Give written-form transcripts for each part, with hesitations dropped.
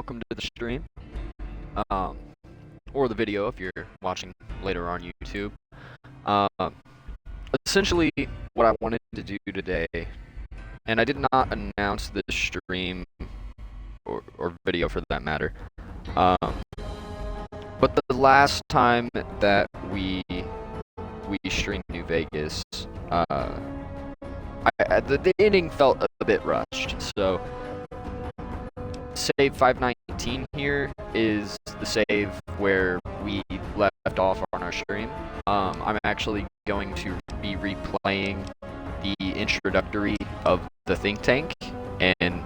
welcome to the stream, um, or the video if you're watching later on YouTube. Um, Essentially, what I wanted to do today, and I did not announce the stream or video for that matter, but the last time that we streamed New Vegas, the ending felt a bit rushed, so save 519 here is the save where we left off on our stream. I'm actually going to be replaying the introductory of the think tank and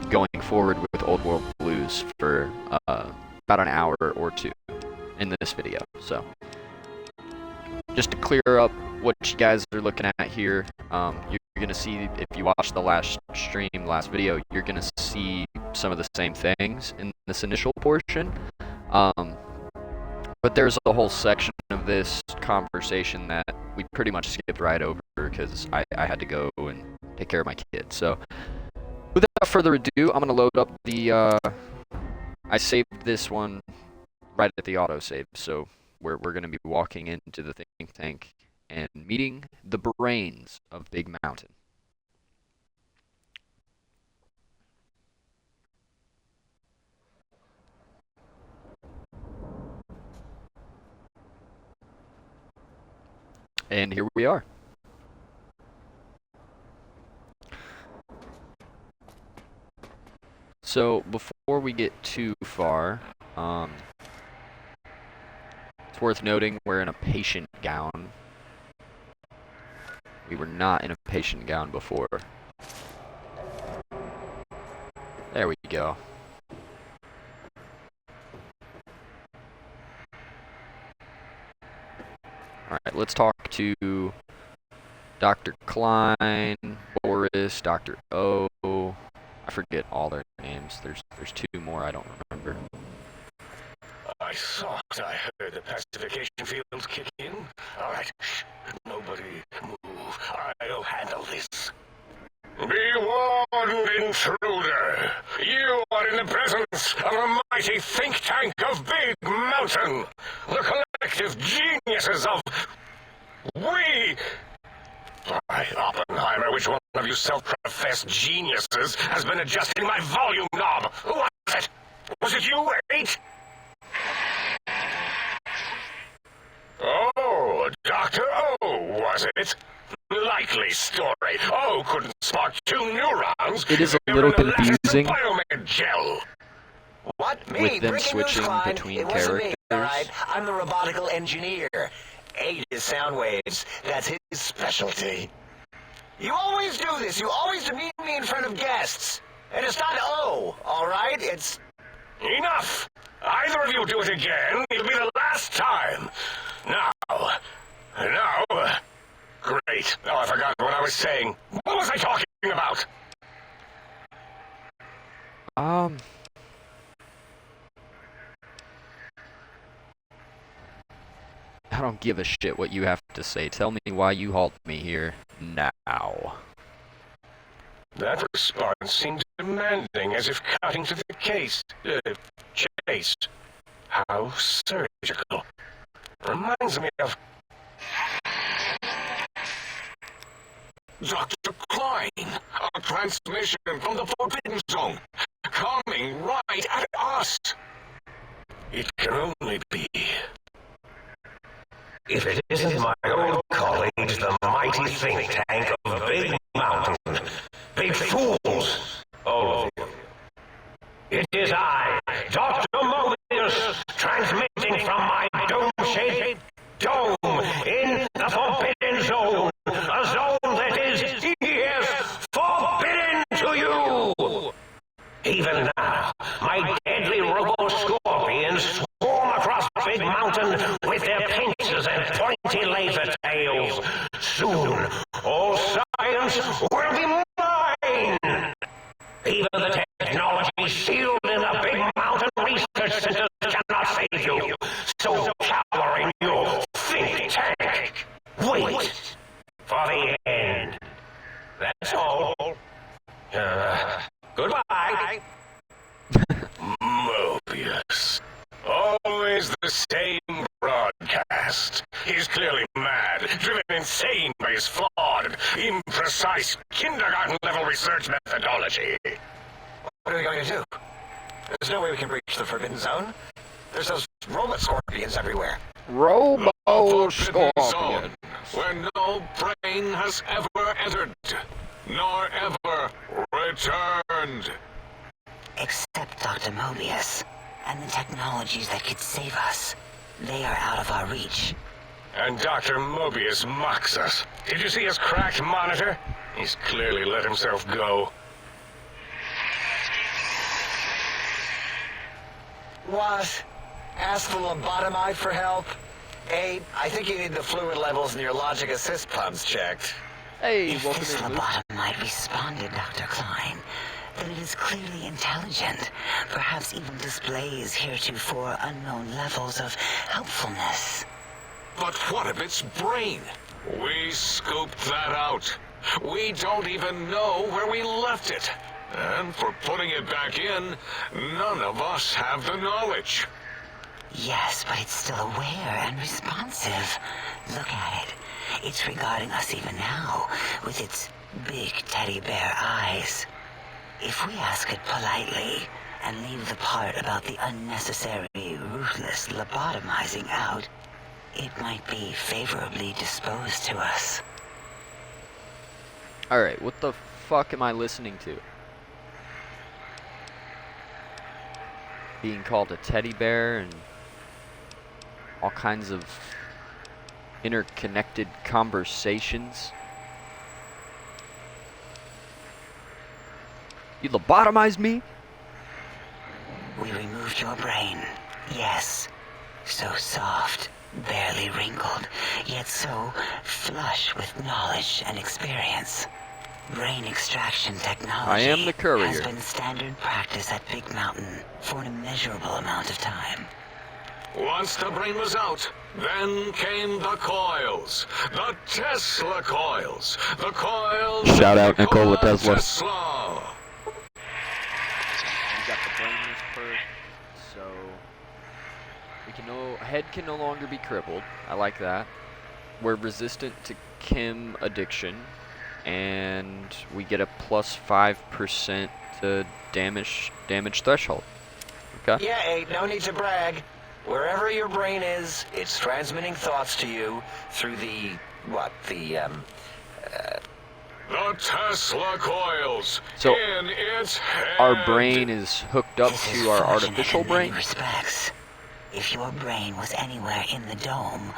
going forward with Old World Blues for about an hour or two in this video. So just to clear up what you guys are looking at here, you're going to see, if you watch the last video, you're going to see some of the same things in this initial portion. But there's a whole section of this conversation that we pretty much skipped right over because I had to go and take care of my kid. So without further ado, I'm going to load up the... I saved this one right at the autosave, so we're going to be walking into the think tank and meeting the brains of Big Mountain. And here we are. So before we get too far, it's worth noting we're in a patient gown. We were not in a patient gown before. There we go. Alright, let's talk to Dr. Klein, Boris, Dr. O. I forget all their names. There's two more I don't remember. I thought I heard the pacification fields kick in. Alright, nobody move. I'll handle this. Be warned, intruder. You are in the presence of a mighty think tank of Big Mountain. The collective geniuses of... We... By Oppenheimer, which one of you self-professed geniuses has been adjusting my volume knob? Who was it? Was it you, 8? Oh, Dr. O, was it? Likely story. O couldn't spark 2 neurons. It is a little confusing gel. What? Me? with them Breaking switching news, Klein. between It wasn't characters. me, all right? I'm the robotical engineer. 8 is sound waves. That's his specialty. You always do this. You always demean me in front of guests. And it's not O, all right? It's... Enough! Either of you do it again, it'll be the last time. Now... Great. Oh, I forgot what I was saying. What was I talking about? I don't give a shit what you have to say. Tell me why you halted me here now. That response seemed demanding, as if cutting to the chase. How surgical. Reminds me of... Dr. Klein, a transmission from the Forbidden Zone, coming right at us. It can only be... If it isn't my old colleagues, the mighty think tank of Big Mountain. Big fools, all of you. It is I, Dr. Mobius, transmitting from my dome-shaped dome in the Forbidden Zone. A zone that is, yes, forbidden to you. Even now, my deadly robo-scorpions swarm across Big Mountain with their pincers and pointy laser tails. Soon, all science will be mine. Even the technology sealed in the Big same broadcast. He's clearly mad, driven insane by his flawed, imprecise, kindergarten-level research methodology. What are we going to do? There's no way we can breach the Forbidden Zone. There's those robot scorpions everywhere. Robo Forbidden Zone, Scorpion. where no brain has ever entered, nor ever returned. Except Dr. Mobius and the technologies that could save us. They are out of our reach. And Dr. Mobius mocks us. Did you see his cracked monitor? He's clearly let himself go. What? Ask the lobotomite for help? Abe, I think you need the fluid levels in your logic assist pumps checked. Hey, If welcome this in, Luke. lobotomite responded, Dr. Klein, then it is clearly intelligent, perhaps even displays heretofore unknown levels of helpfulness. But what of its brain? We scooped that out. We don't even know where we left it. And for putting it back in, none of us have the knowledge. Yes, but it's still aware and responsive. Look at it. It's regarding us even now, with its big teddy bear eyes. If we ask it politely, and leave the part about the unnecessary, ruthless lobotomizing out, it might be favorably disposed to us. Alright, what the fuck am I listening to? Being called a teddy bear and all kinds of interconnected conversations. You lobotomized me? We removed your brain. Yes. So soft, barely wrinkled, yet so flush with knowledge and experience. Brain extraction technology I am the courier. has been standard practice at Big Mountain for an immeasurable amount of time. Once the brain was out, then came the coils. The Tesla coils. The coils... Shout out of Nikola Nikola Tesla. We got the brainless perk, so we can head can no longer be crippled. I like that. We're resistant to chem addiction, and we get a plus 5% to damage threshold. Okay. Yeah, Abe, no need to brag. Wherever your brain is, it's transmitting thoughts to you through the Tesla coils. So, in its head. Our brain is hooked up This is to our fortunate artificial in many brain. respects. If your brain was anywhere in the dome,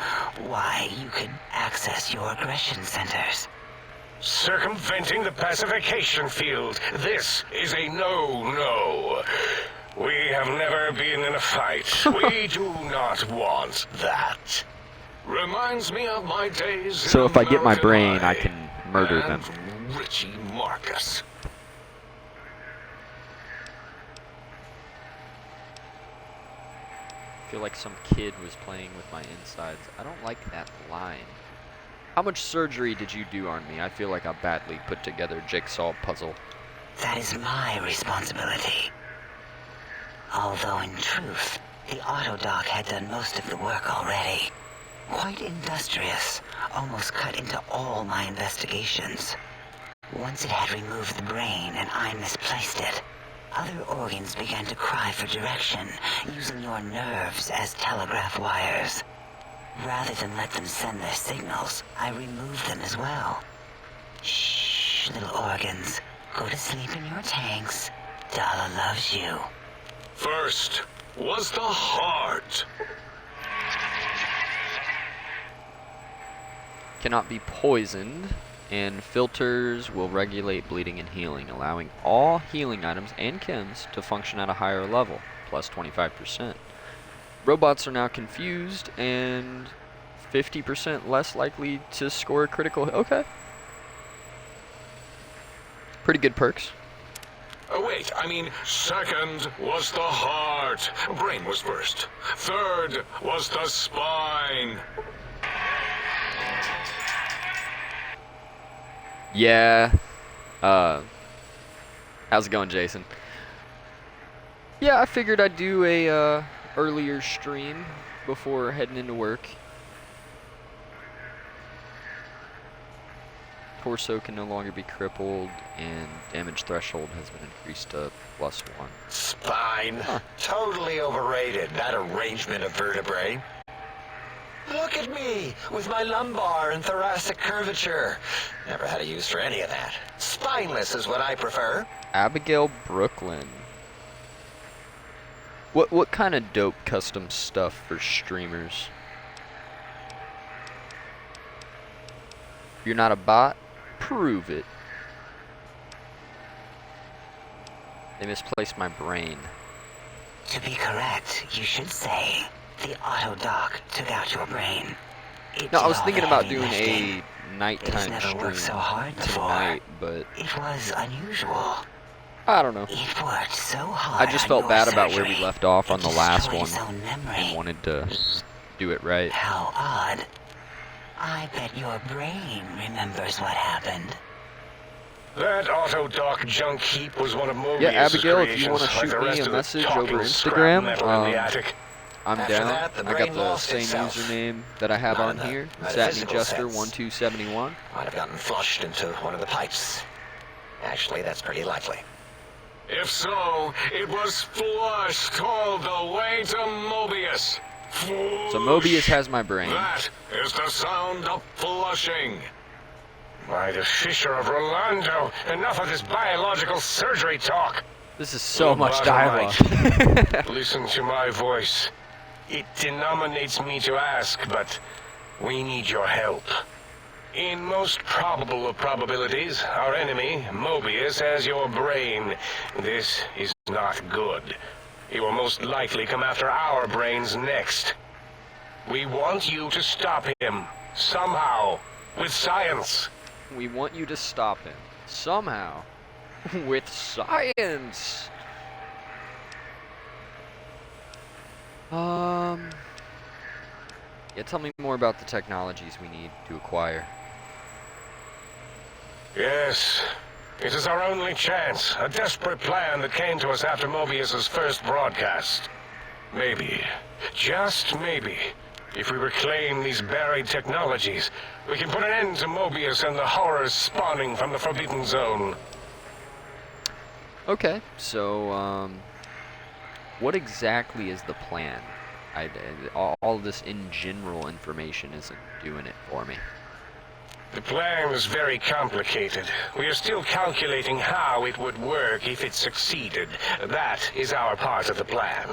why, you could access your aggression centers. Circumventing the pacification field. This is a no-no. We have never been in a fight. We do not want that. Reminds me of my days So in if I get my American brain, I Eye can murder them. and Richie Marcus. I feel like some kid was playing with my insides. I don't like that line. How much surgery did you do on me? I feel like a badly put together jigsaw puzzle. That is my responsibility. Although in truth, the Autodoc had done most of the work already. Quite industrious, almost cut into all my investigations. Once it had removed the brain and I misplaced it, other organs began to cry for direction, using your nerves as telegraph wires. Rather than let them send their signals, I removed them as well. Shh, little organs. Go to sleep in your tanks. Dala loves you. First was the heart. Cannot be poisoned, and filters will regulate bleeding and healing, allowing all healing items and chems to function at a higher level, plus 25%. Robots are now confused and 50% less likely to score a critical hit. Okay. Pretty good perks. Wait, I mean, second was the heart. Brain was first. Third was the spine. Yeah. How's it going, Jason? Yeah, I figured I'd do a earlier stream before heading into work. Torso can no longer be crippled, and damage threshold has been increased to +1. Spine. Totally overrated, that arrangement of vertebrae. Look at me, with my lumbar and thoracic curvature. Never had a use for any of that. Spineless is what I prefer. Abigail Brooklyn. What kind of dope custom stuff for streamers? You're not a bot? Prove it. They misplaced my brain. To be correct, you should say the auto-dock took out your brain. It No, I did was all thinking the about heavy doing lifting. a nighttime never stream worked so hard before. tonight, but It was unusual. I don't know. It worked so hard. I just on felt your bad about where we surgery, left off on it the last destroyed one his own memory. and wanted to do it right. How odd. I bet your brain remembers what happened. That auto-dock junk heap was one of Mobius' Yeah, Abigail, if you creations, want to like shoot the rest me a of the message talking over scrap Instagram, metal in the attic. I'm After down. that, the I got brain the lost same itself. username that I have Not on in the here, metaphysical SatneyJester1271. Might have gotten flushed into one of the pipes. Actually, that's pretty likely. If so, it was flushed all the way to Mobius. So Mobius has my brain. That is the sound of flushing. By the Fisher of Rolando, enough of this biological surgery talk. This is so Well, much bottom dialogue. Listen to my voice. It denominates me to ask, but we need your help. In most probable of probabilities, our enemy, Mobius, has your brain. This is not good. He will most likely come after our brains next. We want you to stop him, somehow, with science. We want you to stop him. Somehow. With science. Yeah, tell me more about the technologies we need to acquire. Yes, it is our only chance. A desperate plan that came to us after Mobius's first broadcast. Maybe, just maybe, if we reclaim these buried technologies, we can put an end to Mobius and the horrors spawning from the Forbidden Zone. Okay, so, what exactly is the plan? All this in general information isn't doing it for me. The plan is very complicated. We are still calculating how it would work if it succeeded. That is our part of the plan.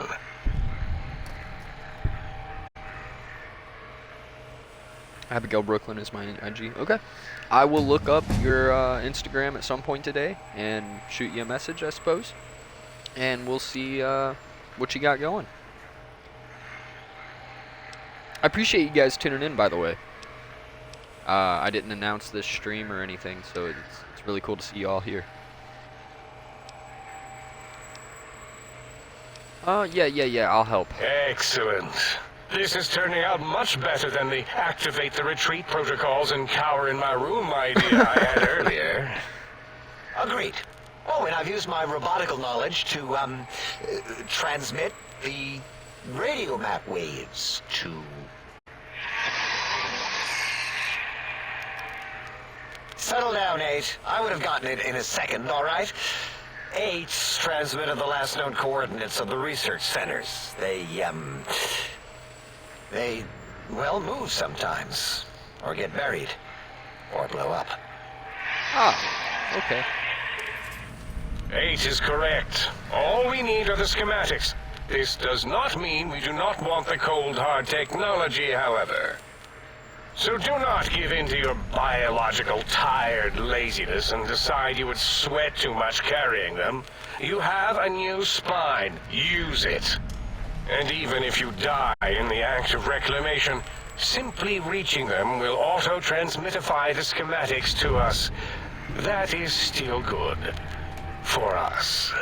Abigail Brooklyn is my IG. Okay. I will look up your Instagram at some point today and shoot you a message, I suppose. And we'll see what you got going. I appreciate you guys tuning in, by the way. I didn't announce this stream or anything, so it's really cool to see you all here. Yeah, I'll help. Excellent. This is turning out much better than the activate the retreat protocols and cower in my room idea I had earlier. Agreed. Oh, and I've used my robotical knowledge to, transmit the radio map waves to... Settle down, 8. I would have gotten it in a second, all right? 8's transmitted the last known coordinates of the research centers. They, well, move sometimes. Or get buried. Or blow up. Ah, okay. 8 is correct. All we need are the schematics. This does not mean we do not want the cold hard technology, however. So do not give in to your biological tired laziness and decide you would sweat too much carrying them. You have a new spine. Use it. And even if you die in the act of reclamation, simply reaching them will auto-transmitify the schematics to us. That is still good. For us.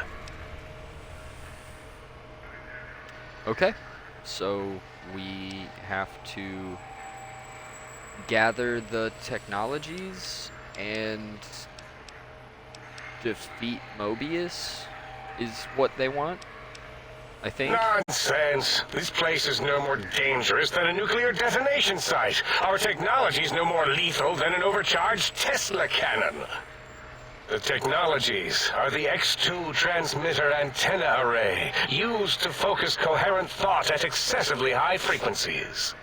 Okay. So we have to gather the technologies and defeat Mobius is what they want. I think. Nonsense. This place is no more dangerous than a nuclear detonation site. Our technology is no more lethal than an overcharged Tesla cannon. The technologies are the X2 transmitter antenna array, used to focus coherent thought at excessively high frequencies.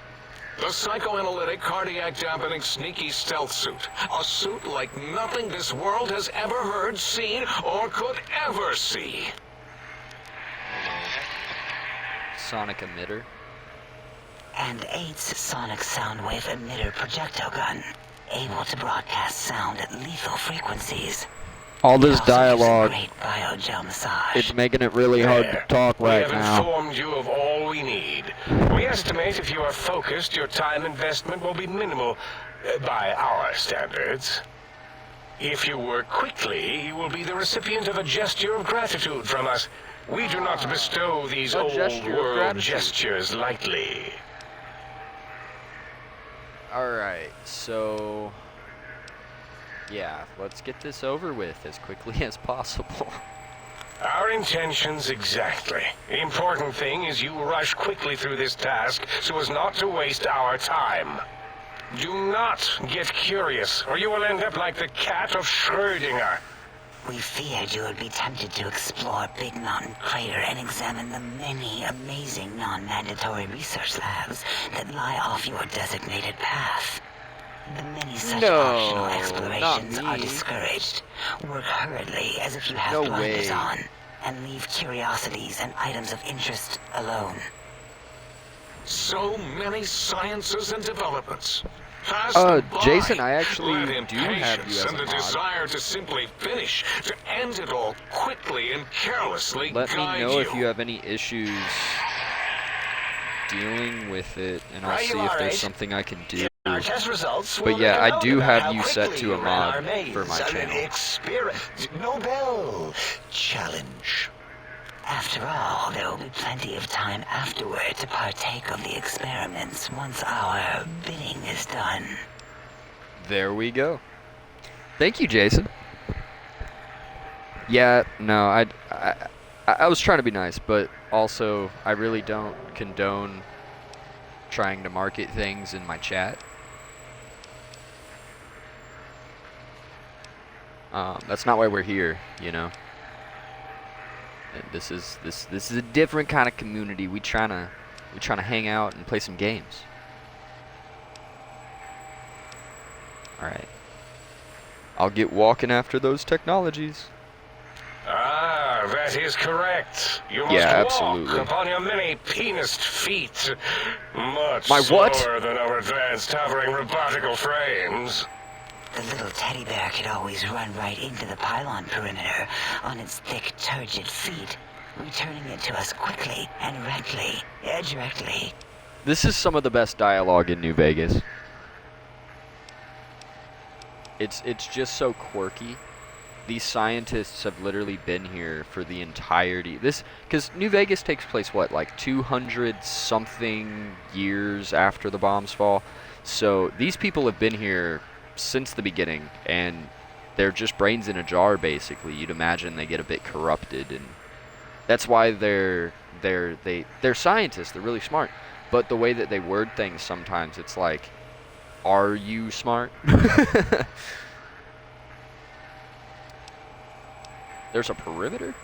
The psychoanalytic, cardiac dampening, sneaky stealth suit. A suit like nothing this world has ever heard, seen, or could ever see. Sonic emitter. And 8's sonic soundwave emitter projectile gun, able to broadcast sound at lethal frequencies. All It this also gives a dialogue, great biogel massage. it's making it really hard to There. talk right We have now. informed you of all we need. We estimate if you are focused, your time investment will be minimal by our standards. If you work quickly, you will be the recipient of a gesture of gratitude from us. We do not bestow these A old gesture of world gratitude. gestures lightly. Alright, so... yeah, let's get this over with as quickly as possible. Our intentions exactly. The important thing is you rush quickly through this task so as not to waste our time. Do not get curious, or you will end up like the cat of Schrödinger. We feared you would be tempted to explore Big Mountain Crater and examine the many amazing non-mandatory research labs that lie off your designated path. The many such No, optional not explorations are me. discouraged. Work hurriedly as if you have No blinders way. on, and leave curiosities and items of interest alone. So many sciences and developments. Pass them by. Jason, I actually Let do have you impatience as a and the mod. desire to simply finish, to end it all quickly and carelessly Let me guide know if you have any issues dealing with it, and I'll Right, see you if are, there's Ace. something I can do. Our test results But will yeah, make I it do known have how you set quickly to a you ran mod our maze. for my An channel. Nobel challenge. After all, there will be plenty of time afterward to partake of the experiments once our bidding is done. There we go. Thank you, Jason. Yeah, no, I was trying to be nice, but also I really don't condone trying to market things in my chat. That's not why we're here, you know. And this is a different kind of community. We trying to hang out and play some games. All right. I'll get walking after those technologies. Ah, that is correct. You must Yeah, walk absolutely. upon your many penised feet. Much My what? slower than our advanced hovering robotical frames. The little teddy bear could always run right into the pylon perimeter on its thick, turgid feet, returning it to us quickly and directly. This is some of the best dialogue in New Vegas. It's just so quirky. These scientists have literally been here for the entirety. Because New Vegas takes place, what, like 200 something years after the bombs fall? So these people have been here since the beginning, and they're just brains in a jar, basically. You'd imagine they get a bit corrupted, and that's why they're scientists. They're really smart. But the way that they word things sometimes, it's like, are you smart? There's a perimeter?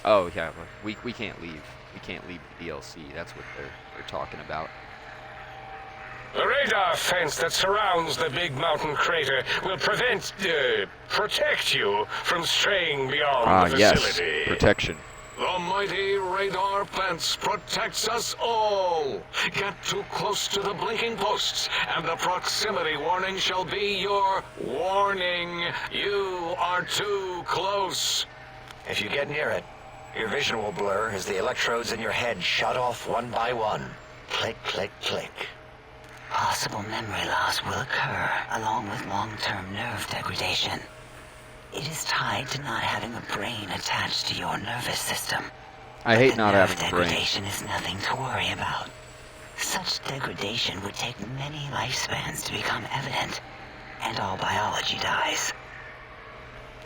Oh yeah, we can't leave. We can't leave the DLC. That's what they're talking about. The radar fence that surrounds the Big Mountain Crater will protect you from straying beyond the Yes, facility. protection. The mighty radar fence protects us all. Get too close to the blinking posts, and the proximity warning shall be your warning. You are too close. If you get near it, your vision will blur as the electrodes in your head shut off one by one. Click, click, click. Possible memory loss will occur, along with long-term nerve degradation. It is tied to not having a brain attached to your nervous system. I hate But not nerve having a brain. degradation is nothing to worry about. Such degradation would take many lifespans to become evident, and all biology dies.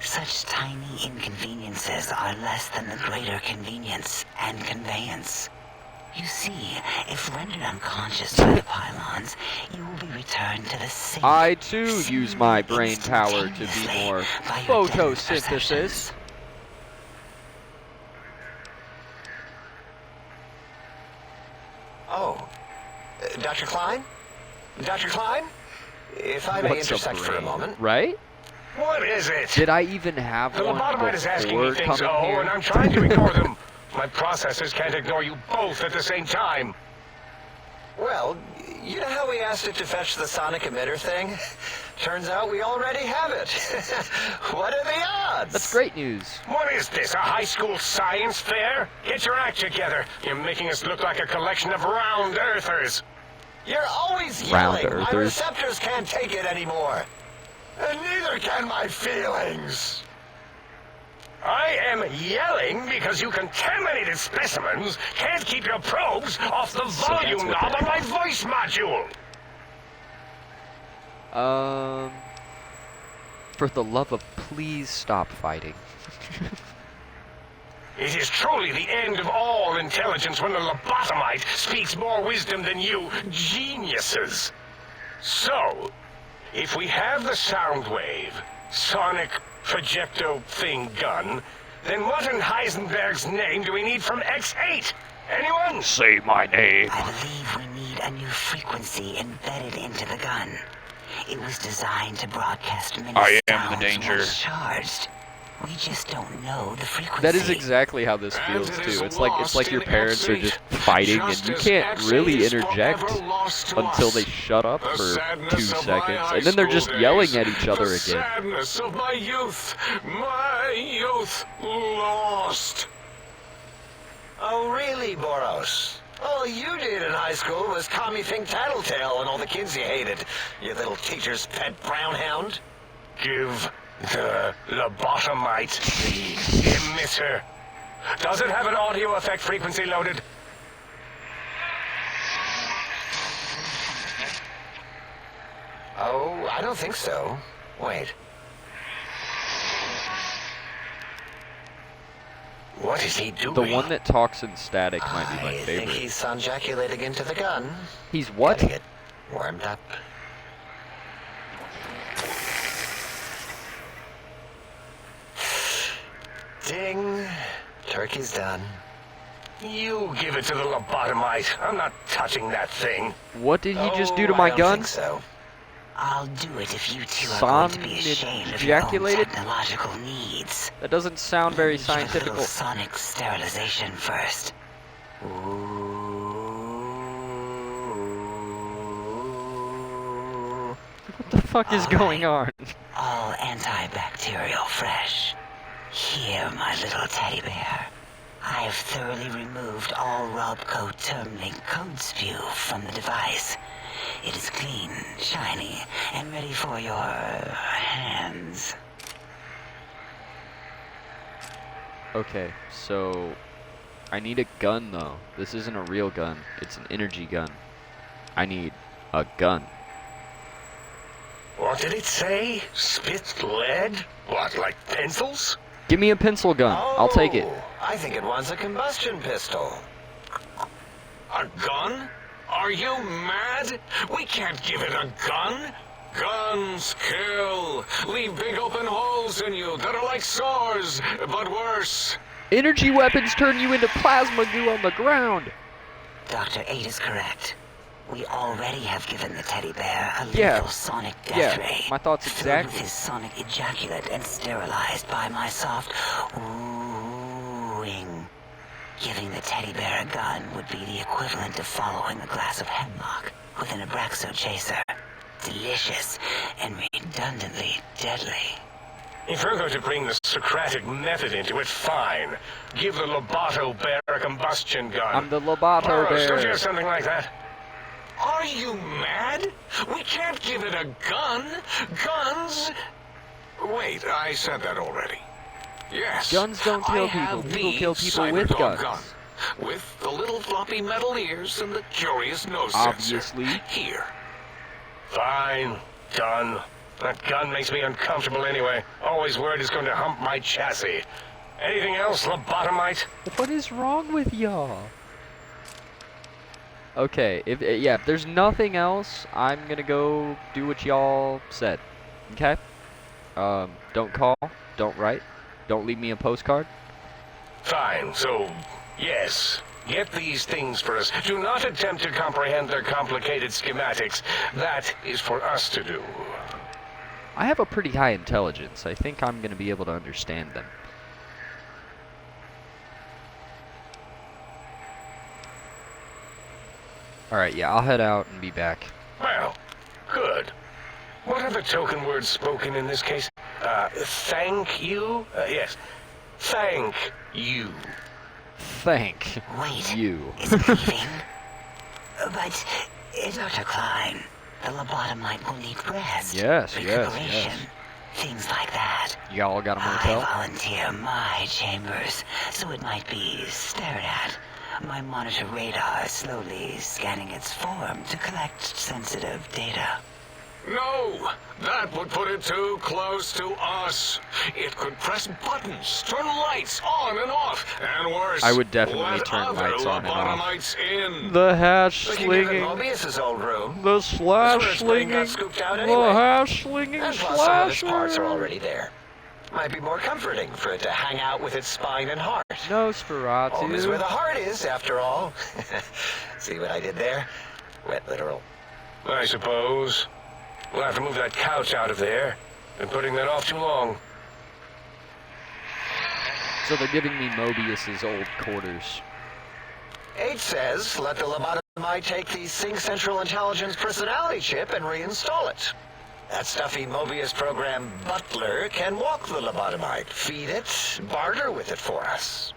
Such tiny inconveniences are less than the greater convenience and conveyance. You see, if rendered unconscious by the pylons, you will be returned to the same. I too use my brain power to be more photosynthesis. Oh, Dr. Klein? Dr. Klein? If I may What's intersect a for a brain, moment. right? What is it? Did I even have The one lobotomite is asking before me things, coming oh, here? and I'm trying to ignore them. My processors can't ignore you both at the same time. Well, you know how we asked it to fetch the sonic emitter thing? Turns out we already have it. What are the odds? That's great news. What is this, a high school science fair? Get your act together. You're making us look like a collection of round earthers. You're always Round yelling. My earthers. receptors can't take it anymore. And neither can my feelings. I am yelling because you contaminated specimens can't keep your probes off the So that's volume what knob they're- on my voice module. For the love of please stop fighting. It is truly the end of all intelligence when the lobotomite speaks more wisdom than you geniuses. So, if we have the sound wave, sonic projecto thing gun, then what in Heisenberg's name do we need from X8? Anyone? Say my name. I believe we need a new frequency embedded into the gun. It was designed to broadcast many I am the sounds danger. once charged. We just don't know the frequency. That is exactly how this And feels it is too. It's like your lost in parents are X8, just fighting and just you as can't X8 really is interject forever lost to until us. they shut up The for sadness 2 of my seconds high and then they're school just yelling days. at each other The again. sadness of my youth lost. Oh, really, Boros? All you did in high school was call me Think Tattletale and all the kids you hated. You little teacher's pet brown hound. Give the lobotomite the emitter. Does it have an audio effect frequency loaded? Oh, I don't think so. Wait. What is he doing? The one that talks in static might be my I think favorite. he's sonjaculating into the gun. He's what? Getting it warmed up. Ding. Turkey's done. You give it to the lobotomite. I'm not touching that thing. What did he just do Oh, to my I don't gun? think so. I'll do it if you two are going to be ashamed of your own Ejaculated? technological needs. That doesn't sound very Give a little scientific. sonic sterilization first. Ooh. What the fuck is going on? All antibacterial fresh. Here, my little teddy bear. I've thoroughly removed all Robco Termlink code spew from the device. It is clean, shiny, and ready for your hands. Okay, so I need a gun though. This isn't a real gun. It's an energy gun. I need a gun. What did it say? Spit lead? What, like pencils? Give me a pencil gun. I'll take it. Oh, I think it wants a combustion pistol. A gun? Are you mad? We can't give it a gun. Guns kill. Leave big open holes in you that are like sores, but worse. Energy weapons turn you into plasma goo on the ground. Dr. 8 is correct. We already have given the teddy bear a Yeah. lethal sonic death Yeah, ray. my thoughts filled exactly. with his sonic ejaculate and sterilized by my soft oohing. Giving the teddy bear a gun would be the equivalent of following a glass of hemlock with an Abraxo chaser. Delicious and redundantly deadly. If you're going to bring the Socratic method into it, fine. Give the Lobato bear a combustion gun. I'm the Lobato Boros, don't you bear. have something like that? Are you mad? We can't give it a gun. Guns... Wait, I said that already. Yes. Guns don't kill I have people. People the kill people with Cyberdog guns. gun, with the little floppy metal ears and the curious nose Obviously. sensor. Here. Fine. Done. That gun makes me uncomfortable anyway. Always worried it's going to hump my chassis. Anything else, lobotomite? What is wrong with y'all? Okay, if there's nothing else, I'm gonna go do what y'all said. Okay? Don't call, don't write, don't leave me a postcard. Fine, so, yes. Get these things for us. Do not attempt to comprehend their complicated schematics. That is for us to do. I have a pretty high intelligence. I think I'm gonna be able to understand them. Alright, yeah, I'll head out and be back. Well, good. What are the token words spoken in this case? Thank you? Yes. Thank you. Thank Wait. you. Is it leaving? But, Dr. Klein, the lobotomite will need rest. Yes, recuperation, yes. things like that. Y'all got a I motel? volunteer my chambers, so it might be stared at. My monitor radar slowly scanning its form to collect sensitive data. No! That would put it too close to us. It could press buttons, turn lights on and off, and worse, I would definitely let turn other lights on and off. lobotomites in. The hash Looking good in slinging, Mobius's old room. the That's where slash his brain got slinging, scooped out the anyway. hash slinging And plus, some of its parts are slasher. already there. Might be more comforting for it to hang out with its spine and heart. Home is where Nosferatu. the heart is, after all. See what I did there? Wet literal. I suppose. We'll have to move that couch out of there. Been putting that off too long. So they're giving me Mobius's old quarters. 8 says, let the lobotomite take the Sync Central Intelligence personality chip and reinstall it. That stuffy Mobius program Butler can walk the lobotomite, feed it, barter with it for us.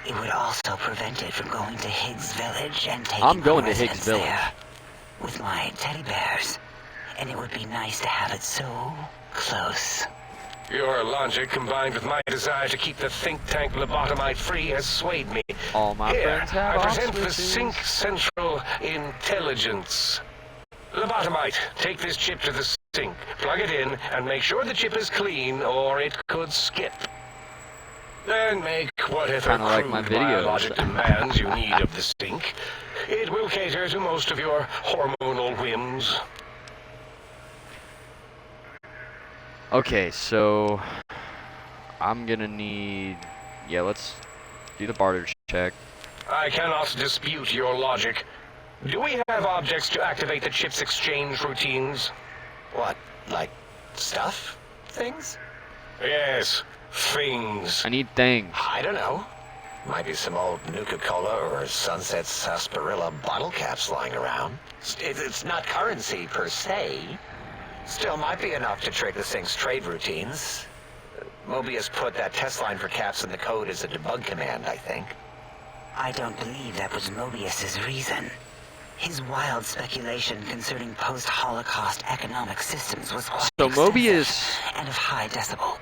It would also prevent it from going to Higgs Village and taking I'm going up to Higgs residence Village. there with my teddy bears. And it would be nice to have it so close. Your logic combined with my desire to keep the think tank lobotomite free has swayed me. All my Here, friends have I present the Oxfords. Sync Central Intelligence. Lobotomite, take this chip to the sink, plug it in, and make sure the chip is clean, or it could skip. Then make whatever Kinda like my crude videos. biologic demands you need of the sink. It will cater to most of your hormonal whims. Okay, so I'm gonna need. Yeah, let's do the barter check. I cannot dispute your logic. Do we have objects to activate the chip's exchange routines? What, like stuff? Things? Yes, things. I need things. I don't know. Might be some old Nuka-Cola or Sunset Sarsaparilla bottle caps lying around. It's not currency per se. Still might be enough to trick the thing's trade routines. Mobius put that test line for caps in the code as a debug command, I think. I don't believe that was Mobius's reason. His wild speculation concerning post-Holocaust economic systems was quite So extensive Mobius and of high decibel.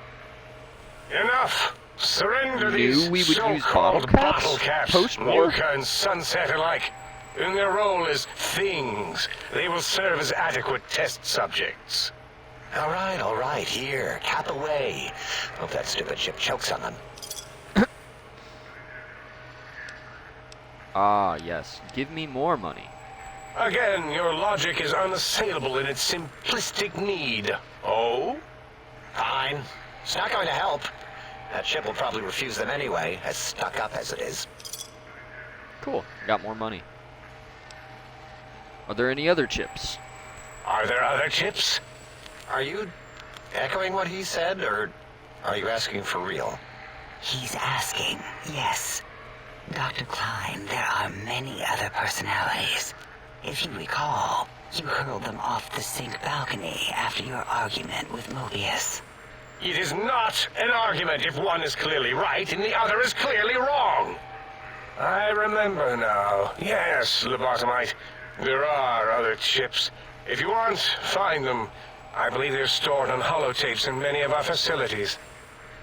Enough! Surrender knew these we would use so-called bottle caps? bottle caps, Post-war? Nuka and Sunset alike. In their role as things, they will serve as adequate test subjects. All right, here, cap away. Hope that stupid chip chokes on them. Ah, yes. Give me more money. Again, your logic is unassailable in its simplistic need. Oh? Fine. It's not going to help. That chip will probably refuse them anyway, as stuck up as it is. Cool. Got more money. Are there any other chips? Are there other chips? Are you echoing what he said, or are you asking for real? He's asking, yes. Dr. Klein, there are many other personalities. If you recall, you hurled them off the Sync balcony after your argument with Mobius. It is not an argument if one is clearly right and the other is clearly wrong. I remember now. Yes, lobotomite. There are other chips. If you want, find them. I believe they're stored on holotapes in many of our facilities.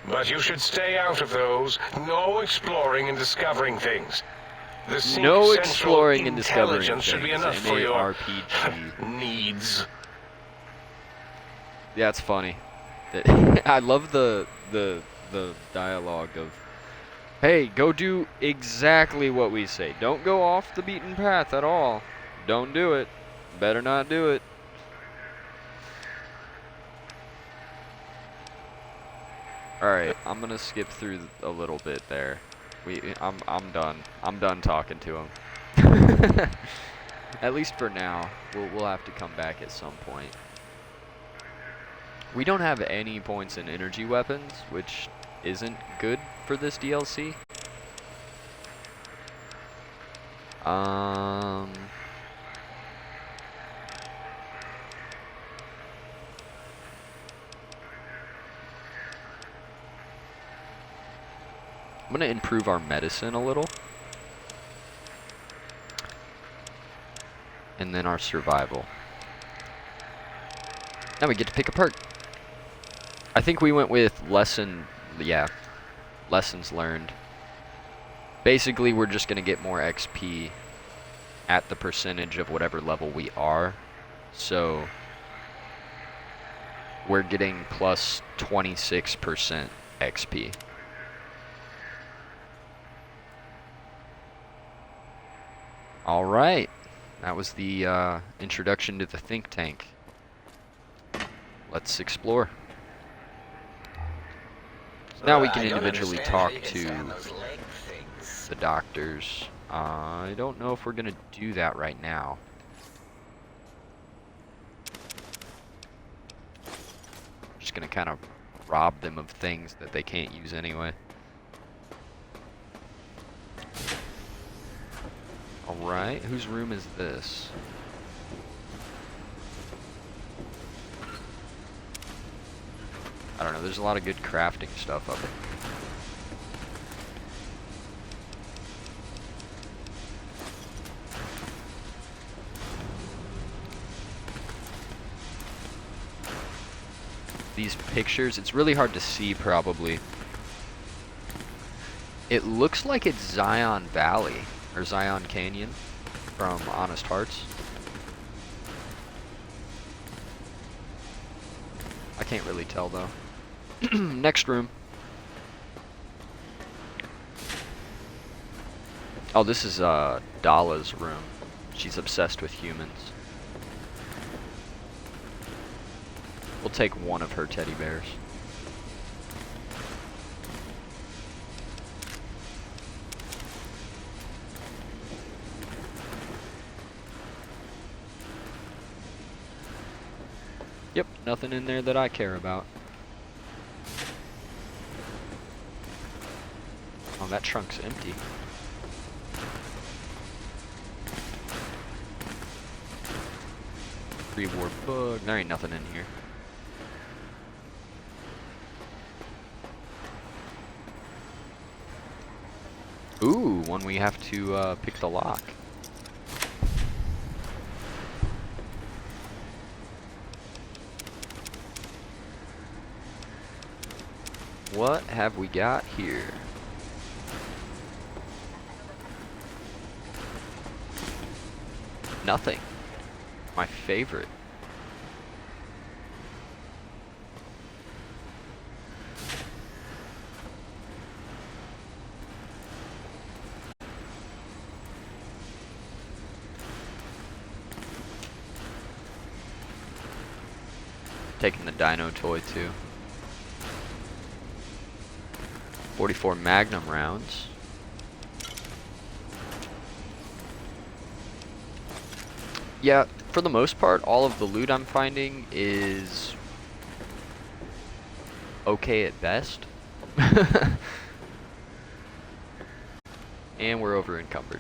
But you should stay out of those. No exploring and discovering things. The Sync No Central exploring and discovering Intelligence should be things. enough for your MARPG. needs. Yeah, it's funny. I love the dialogue of, hey, go do exactly what we say. Don't go off the beaten path at all. Don't do it. Better not do it. All right, I'm gonna skip through a little bit there. I'm done. I'm done talking to him. At least for now. We'll have to come back at some point. We don't have any points in energy weapons, which isn't good for this DLC. I'm gonna improve our medicine a little. And then our survival. Now we get to pick a perk. I think we went with lessons learned. Basically, we're just gonna get more XP at the percentage of whatever level we are. So we're getting plus 26% XP. All right. That was the introduction to the think tank. Let's explore. So now we can individually talk to the doctors. I don't know if we're gonna do that right now. Just gonna kind of rob them of things that they can't use anyway. Alright, whose room is this? I don't know, there's a lot of good crafting stuff up here. These pictures, it's really hard to see probably. It looks like it's Zion Valley. Or Zion Canyon from Honest Hearts. I can't really tell though. Next room. Oh, this is Dala's room. She's obsessed with humans. We'll take one of her teddy bears. Yep, nothing in there that I care about. Oh, that trunk's empty. Pre-war book. There ain't nothing in here. Ooh, one we have to pick the lock. What have we got here? Nothing. My favorite. Taking the dino toy too. 44 Magnum rounds. Yeah, for the most part, all of the loot I'm finding is okay at best. And we're over encumbered.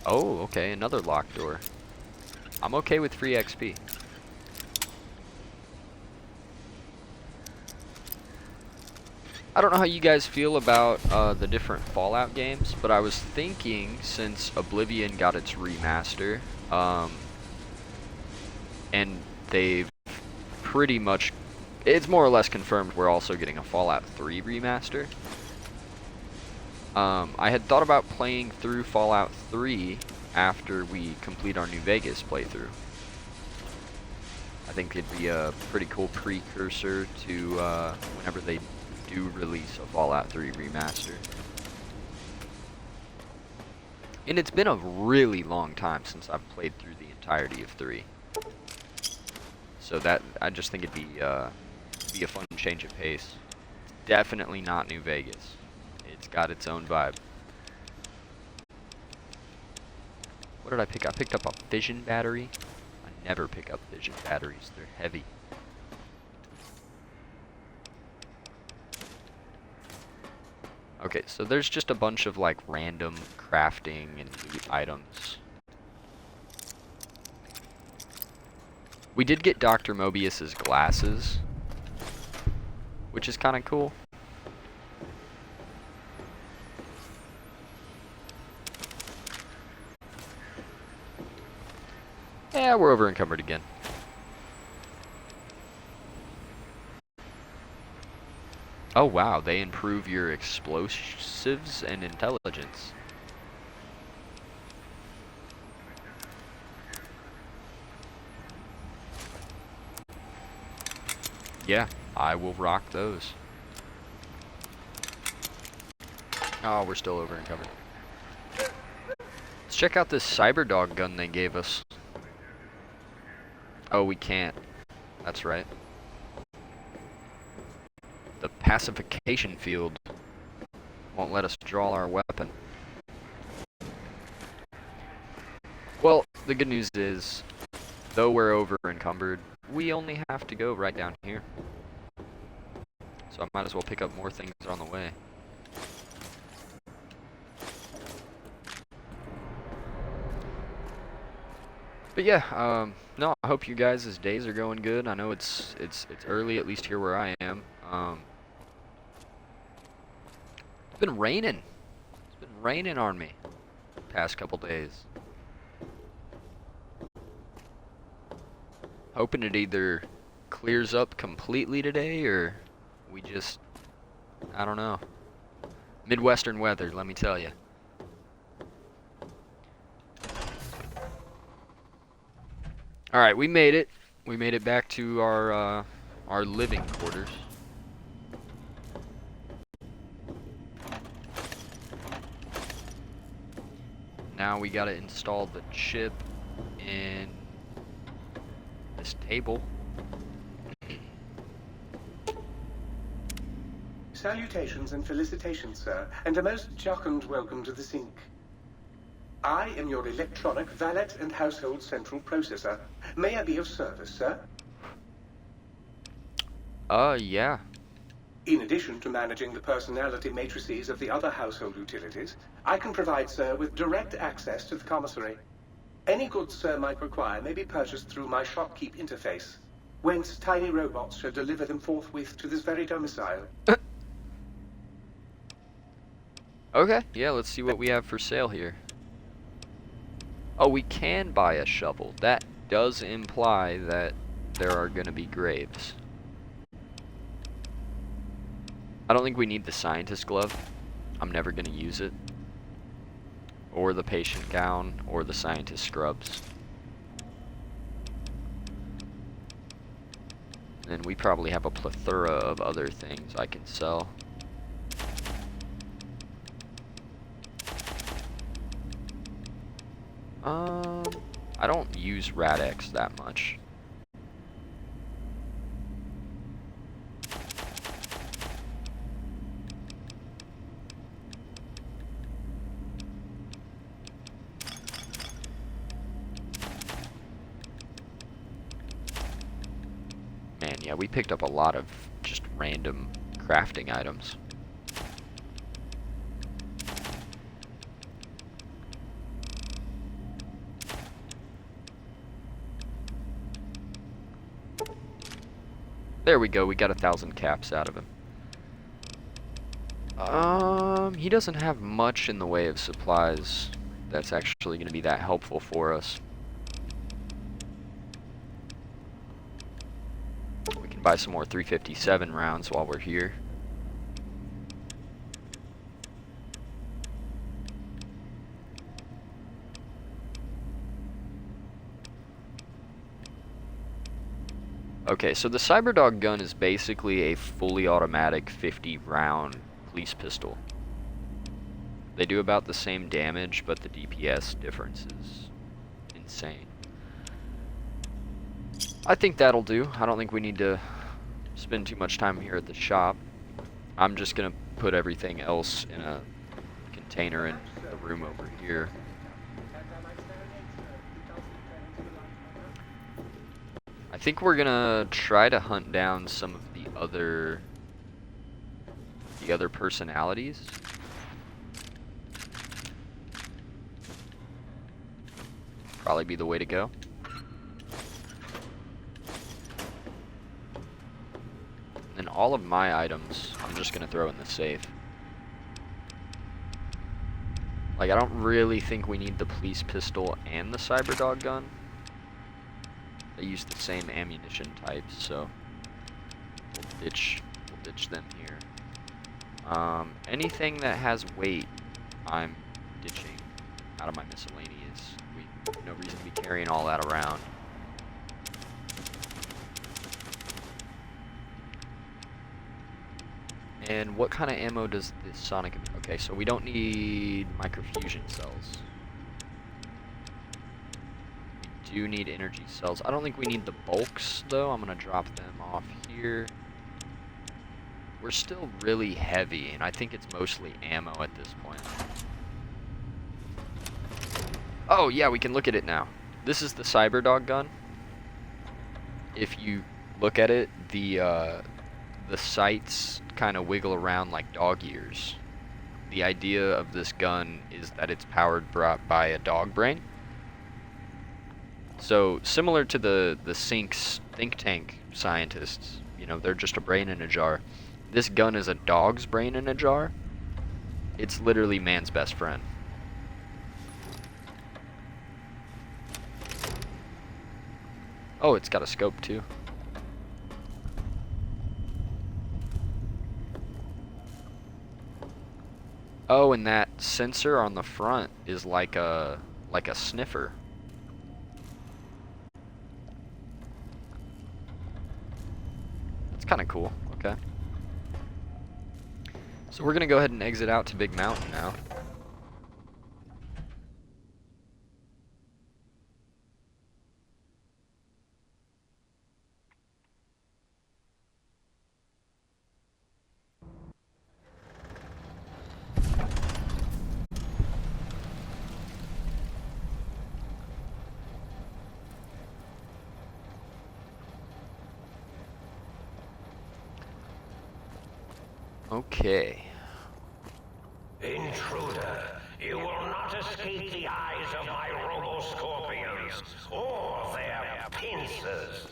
Oh, okay, another locked door. I'm okay with free XP. I don't know how you guys feel about the different Fallout games, but I was thinking since Oblivion got its remaster, and they've pretty much, it's more or less confirmed we're also getting a Fallout 3 remaster. I had thought about playing through Fallout 3 after we complete our New Vegas playthrough. I think it'd be a pretty cool precursor to whenever they do release a Fallout 3 remaster. And it's been a really long time since I've played through the entirety of 3. So that, I just think it'd be a fun change of pace. Definitely not New Vegas. It's got its own vibe. What did I pick up? I picked up a fission battery. I never pick up fission batteries. They're heavy. Okay, so there's just a bunch of like random crafting and loot items. We did get Dr. Mobius's glasses, which is kind of cool. Yeah, we're over encumbered again. Oh wow, they improve your explosives and intelligence. Yeah, I will rock those. Oh, we're still over encumbered. Let's check out this Cyberdog gun they gave us. Oh, we can't. That's right. The pacification field won't let us draw our weapon. Well, the good news is, though we're over encumbered, we only have to go right down here. So I might as well pick up more things on the way. But yeah, no, I hope you guys' days are going good. I know it's early, at least here where I am. It's been raining. It's been raining on me the past couple days. Hoping it either clears up completely today or we just, I don't know. Midwestern weather, let me tell you. All right, we made it. We made it back to our living quarters. Now we gotta install the chip in this table. Salutations and felicitations, sir, and a most jocund welcome to the sink. I am your electronic valet and household central processor. May I be of service, sir? Yeah. In addition to managing the personality matrices of the other household utilities, I can provide sir with direct access to the commissary. Any goods sir might require may be purchased through my shopkeep interface, whence tiny robots shall deliver them forthwith to this very domicile. Okay, yeah, let's see what we have for sale here. Oh, we can buy a shovel. That does imply that there are going to be graves. I don't think we need the scientist glove. I'm never going to use it. Or the patient gown, or the scientist scrubs. And we probably have a plethora of other things I can sell. I don't use Rad-X that much. Man, yeah, we picked up a lot of just random crafting items. There we go, we got 1,000 caps out of him. He doesn't have much in the way of supplies that's actually going to be that helpful for us. We can buy some more 357 rounds while we're here. Okay, so the Cyberdog gun is basically a fully automatic 50-round police pistol. They do about the same damage, but the DPS difference is insane. I think that'll do. I don't think we need to spend too much time here at the shop. I'm just gonna put everything else in a container in the room over here. I think we're gonna try to hunt down some of the other personalities. Probably be the way to go. And all of my items, I'm just gonna throw in the safe. Like, I don't really think we need the police pistol and the Cyberdog gun. They use the same ammunition types, so we'll ditch them here. Anything that has weight, I'm ditching out of my miscellaneous. We have no reason to be carrying all that around. And what kind of ammo does this Sonic... Okay, so we don't need microfusion cells. We do need energy cells. I don't think we need the bulks, though. I'm going to drop them off here. We're still really heavy, and I think it's mostly ammo at this point. Oh, yeah, we can look at it now. This is the Cyberdog gun. If you look at it, the sights kind of wiggle around like dog ears. The idea of this gun is that it's powered by a dog brain. So, similar to the Sync's think tank scientists, you know, they're just a brain in a jar. This gun is a dog's brain in a jar. It's literally man's best friend. Oh, it's got a scope too. Oh, and that sensor on the front is like a sniffer. That's kind of cool. Okay. So we're gonna go ahead and exit out to Big Mountain now. Okay. Intruder, you will not escape the eyes of my Robo-Scorpions or their pincers.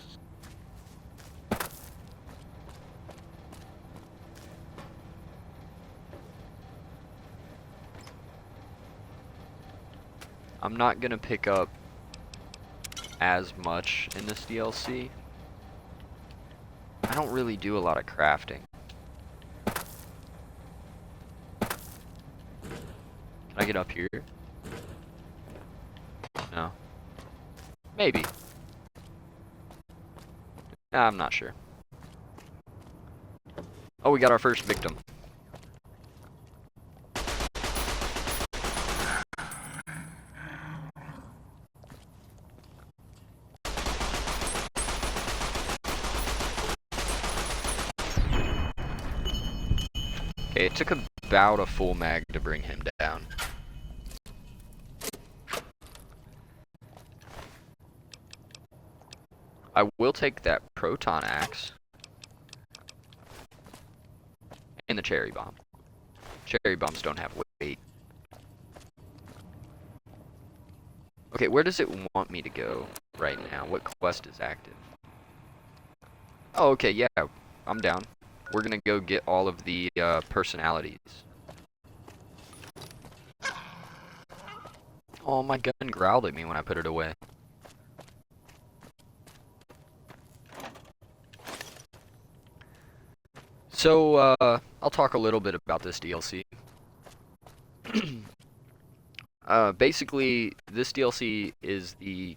I'm not gonna pick up as much in this DLC. I don't really do a lot of crafting. Can I get up here? No. Maybe. Nah, I'm not sure. Oh, we got our first victim. Okay, it took about a full mag to bring him down. I will take that proton axe and the cherry bomb. Cherry bombs don't have weight. Okay, where does it want me to go right now? What quest is active? Oh, okay, yeah, I'm down. We're gonna go get all of the personalities. Oh, my gun growled at me when I put it away. So, I'll talk a little bit about this DLC. Basically, this DLC is the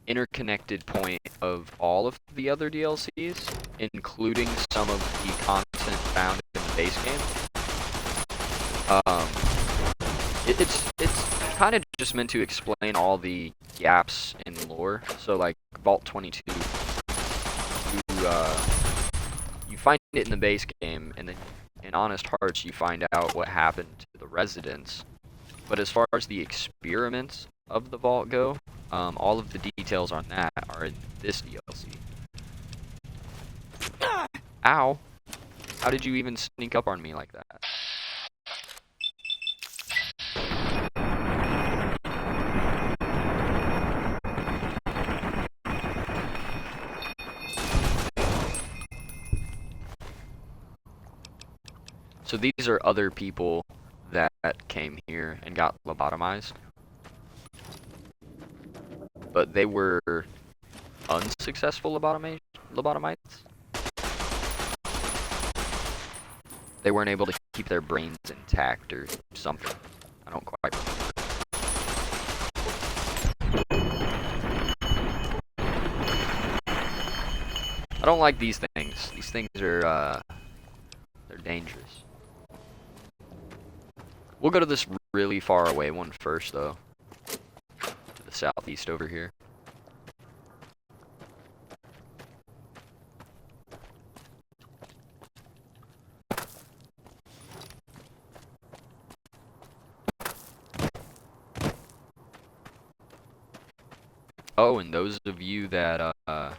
interconnected point of all of the other DLCs, including some of the content found in the base game. It's kind of just meant to explain all the gaps in lore. So like Vault 22, you find it in the base game, and then in Honest Hearts you find out what happened to the residents. But as far as the experiments of the vault go, all of the details on that are in this DLC. Ow! How did you even sneak up on me like that? So these are other people that came here and got lobotomized. But they were unsuccessful lobotomites. They weren't able to keep their brains intact or something. I don't quite remember. I don't like these things. These things are, they're dangerous. We'll go to this really far away one first, though. To the southeast over here. Oh, and those of you that are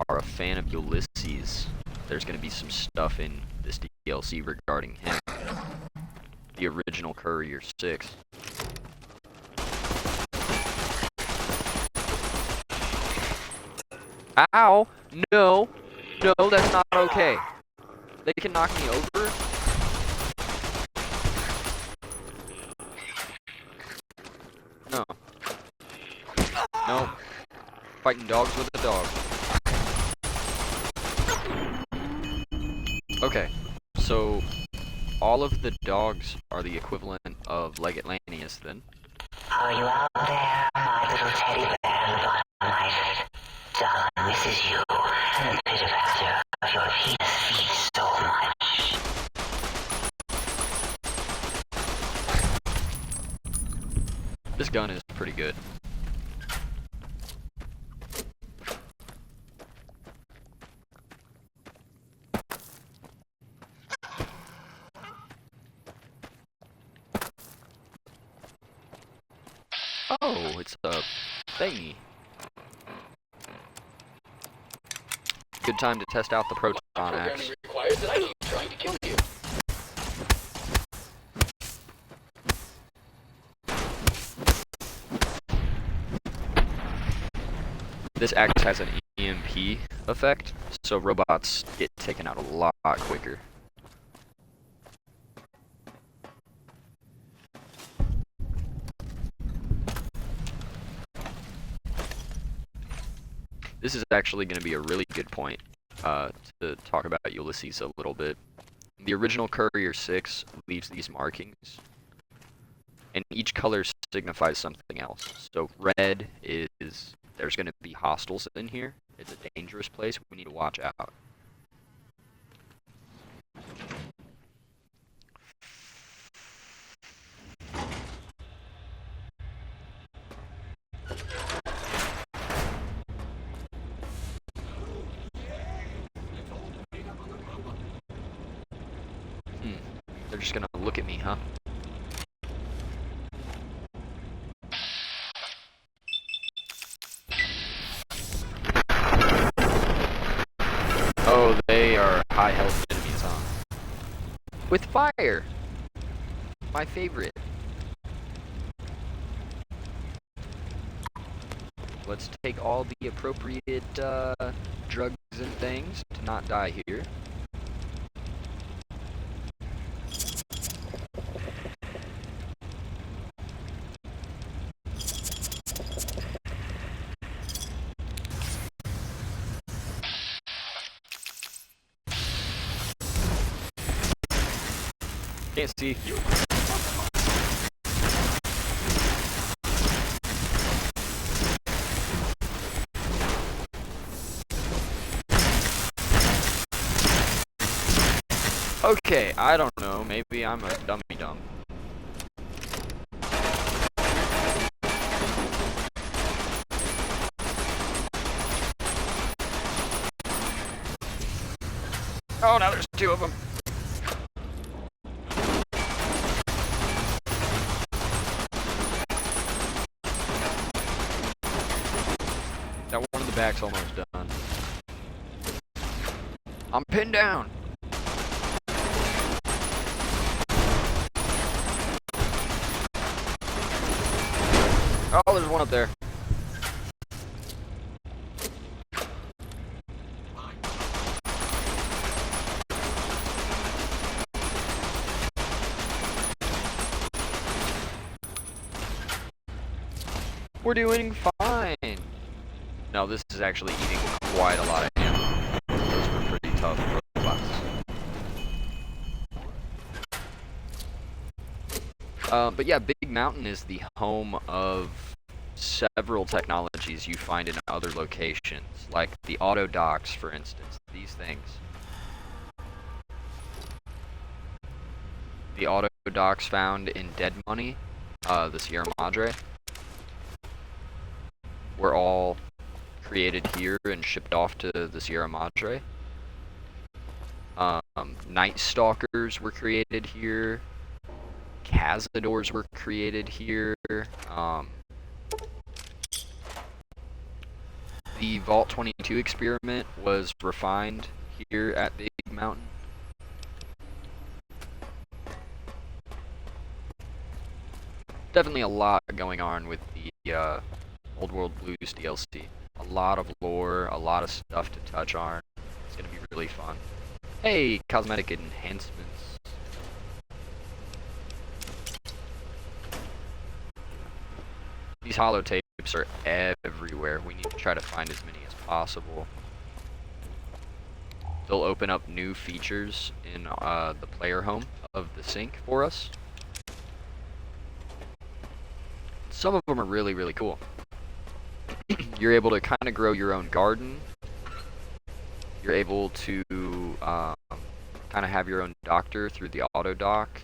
a fan of Ulysses, there's going to be some stuff in this DLC regarding him. The original Courier 6. Ow! No! No, that's not okay. They can knock me over? No. No. Fighting dogs with a dog. Okay, so all of the dogs are the equivalent of Legatlantius, then. Are you out there, my little teddy bear lobotomized? Darling misses you, and the pitter patter of your penis feet so much. This gun is pretty good. Oh, it's a thingy. Good time to test out the proton axe. Requires that I keep trying to kill you. This axe has an EMP effect, so robots get taken out a lot quicker. This is actually going to be a really good point to talk about Ulysses a little bit. The original Courier 6 leaves these markings, and each color signifies something else. So red is there's going to be hostiles in here. It's a dangerous place. We need to watch out. They're just gonna look at me, huh? Oh, they are high health enemies, huh? With fire! My favorite. Let's take all the appropriate drugs and things to not die here. Can't see. Okay, I don't know. Maybe I'm a dummy dumb. Oh, now there's two of them. That one in the back's almost done. I'm pinned down. Oh, there's one up there. We're doing fine. No, this is actually eating quite a lot of ammo. Those were pretty tough robots. But yeah, Big Mountain is the home of several technologies you find in other locations, like the auto docks, for instance. These things. The auto docks found in Dead Money, the Sierra Madre, were all created here and shipped off to the Sierra Madre. Night Stalkers were created here. Cazadors were created here. The Vault 22 experiment was refined here at Big Mountain. Definitely a lot going on with the Old World Blues DLC. A lot of lore, a lot of stuff to touch on. It's gonna be really fun. Hey, cosmetic enhancements. These holotapes are everywhere. We need to try to find as many as possible. They'll open up new features in the player home of the Sync for us. Some of them are really, really cool. You're able to kind of grow your own garden. You're able to kind of have your own doctor through the auto dock.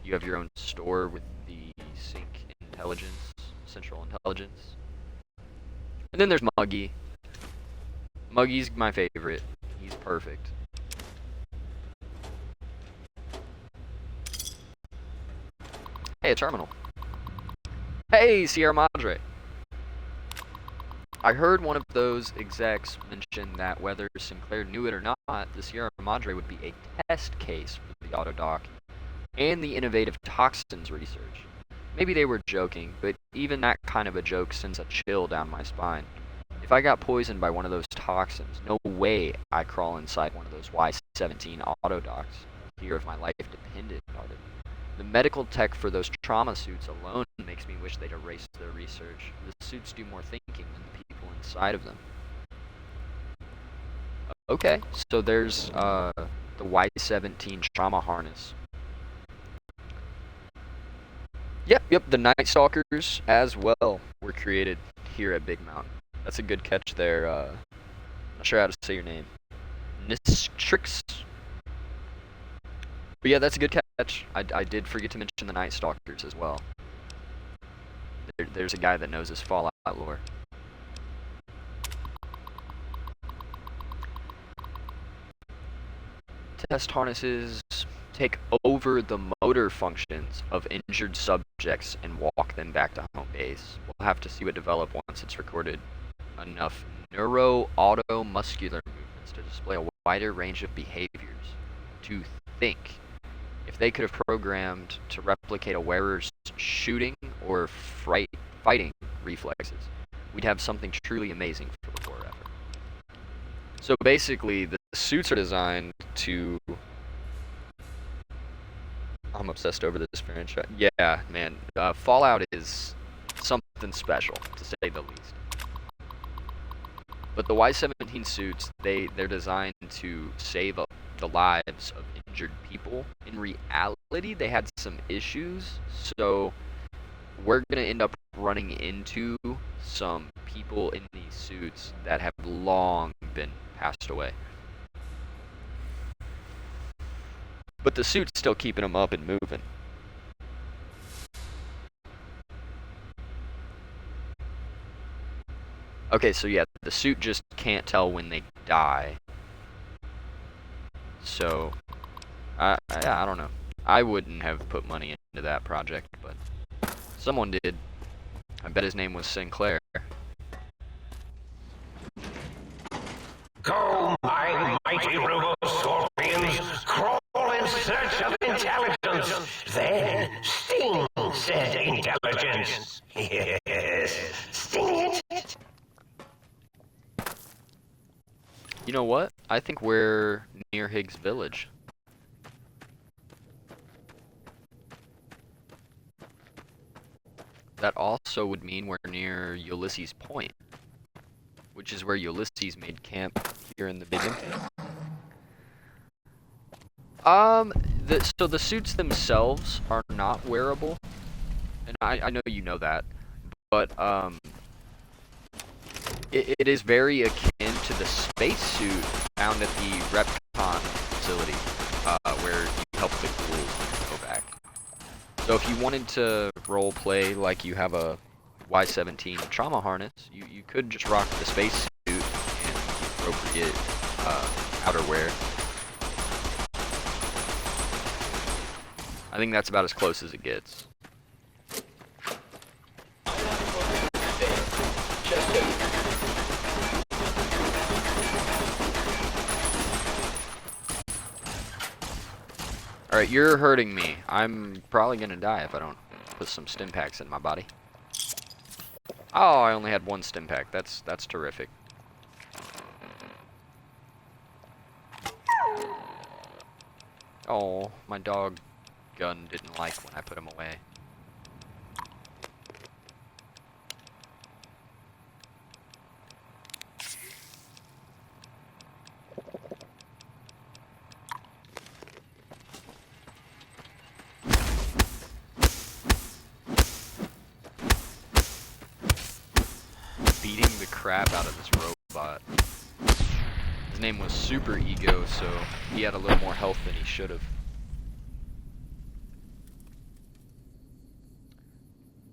You have your own store with the Sync intelligence, central intelligence. And then there's Muggy. Muggy's my favorite. He's perfect. Hey, a terminal. Hey, Sierra Madre. I heard one of those execs mention that whether Sinclair knew it or not, the Sierra Madre would be a test case for the auto dock and the innovative toxins research. Maybe they were joking, but even that kind of a joke sends a chill down my spine. If I got poisoned by one of those toxins, no way I crawl inside one of those Y-17 auto docks here if my life depended on it. The medical tech for those trauma suits alone makes me wish they'd erase their research. The suits do more thinking than the people inside of them. Okay, so there's the Y-17 trauma harness. Yep, the Night Stalkers as well were created here at Big Mountain. That's a good catch there. Not sure how to say your name. Nistrix. But yeah, that's a good catch. I did forget to mention the Night Stalkers as well. There's a guy that knows his Fallout lore. Test harnesses take over the motor functions of injured subjects and walk them back to home base. We'll have to see what develop once it's recorded enough neuro-auto-muscular movements to display a wider range of behaviors. To think. If they could have programmed to replicate a wearer's shooting or fighting reflexes, we'd have something truly amazing for the war effort. So basically, the suits are designed to... I'm obsessed over this franchise. Yeah, man. Fallout is something special, to say the least. But the Y-17 suits, they're designed to save up the lives of injured people. In reality, they had some issues, so we're going to end up running into some people in these suits that have long been passed away. But the suit's still keeping them up and moving. Okay, so yeah, the suit just can't tell when they die. So, I don't know. I wouldn't have put money into that project, but someone did. I bet his name was Sinclair. Go, my mighty robo scorpions, crawl in search of intelligence. Then sting said intelligence. Yes, sting it. You know what? I think we're near Higgs Village. That also would mean we're near Ulysses Point, which is where Ulysses made camp here in the beginning. So the suits themselves are not wearable, and I know you know that, but it is very akin to the spacesuit found at the Repcon facility, where you help the ghouls go back. So if you wanted to role play like you have a Y-17 trauma harness, you could just rock the spacesuit and the appropriate outerwear. I think that's about as close as it gets. Alright, you're hurting me. I'm probably gonna die if I don't put some stim packs in my body. Oh, I only had one stim pack. That's terrific. Oh, my dog gun didn't like when I put him away. Beating the crap out of this robot. His name was Super Ego, so he had a little more health than he should have.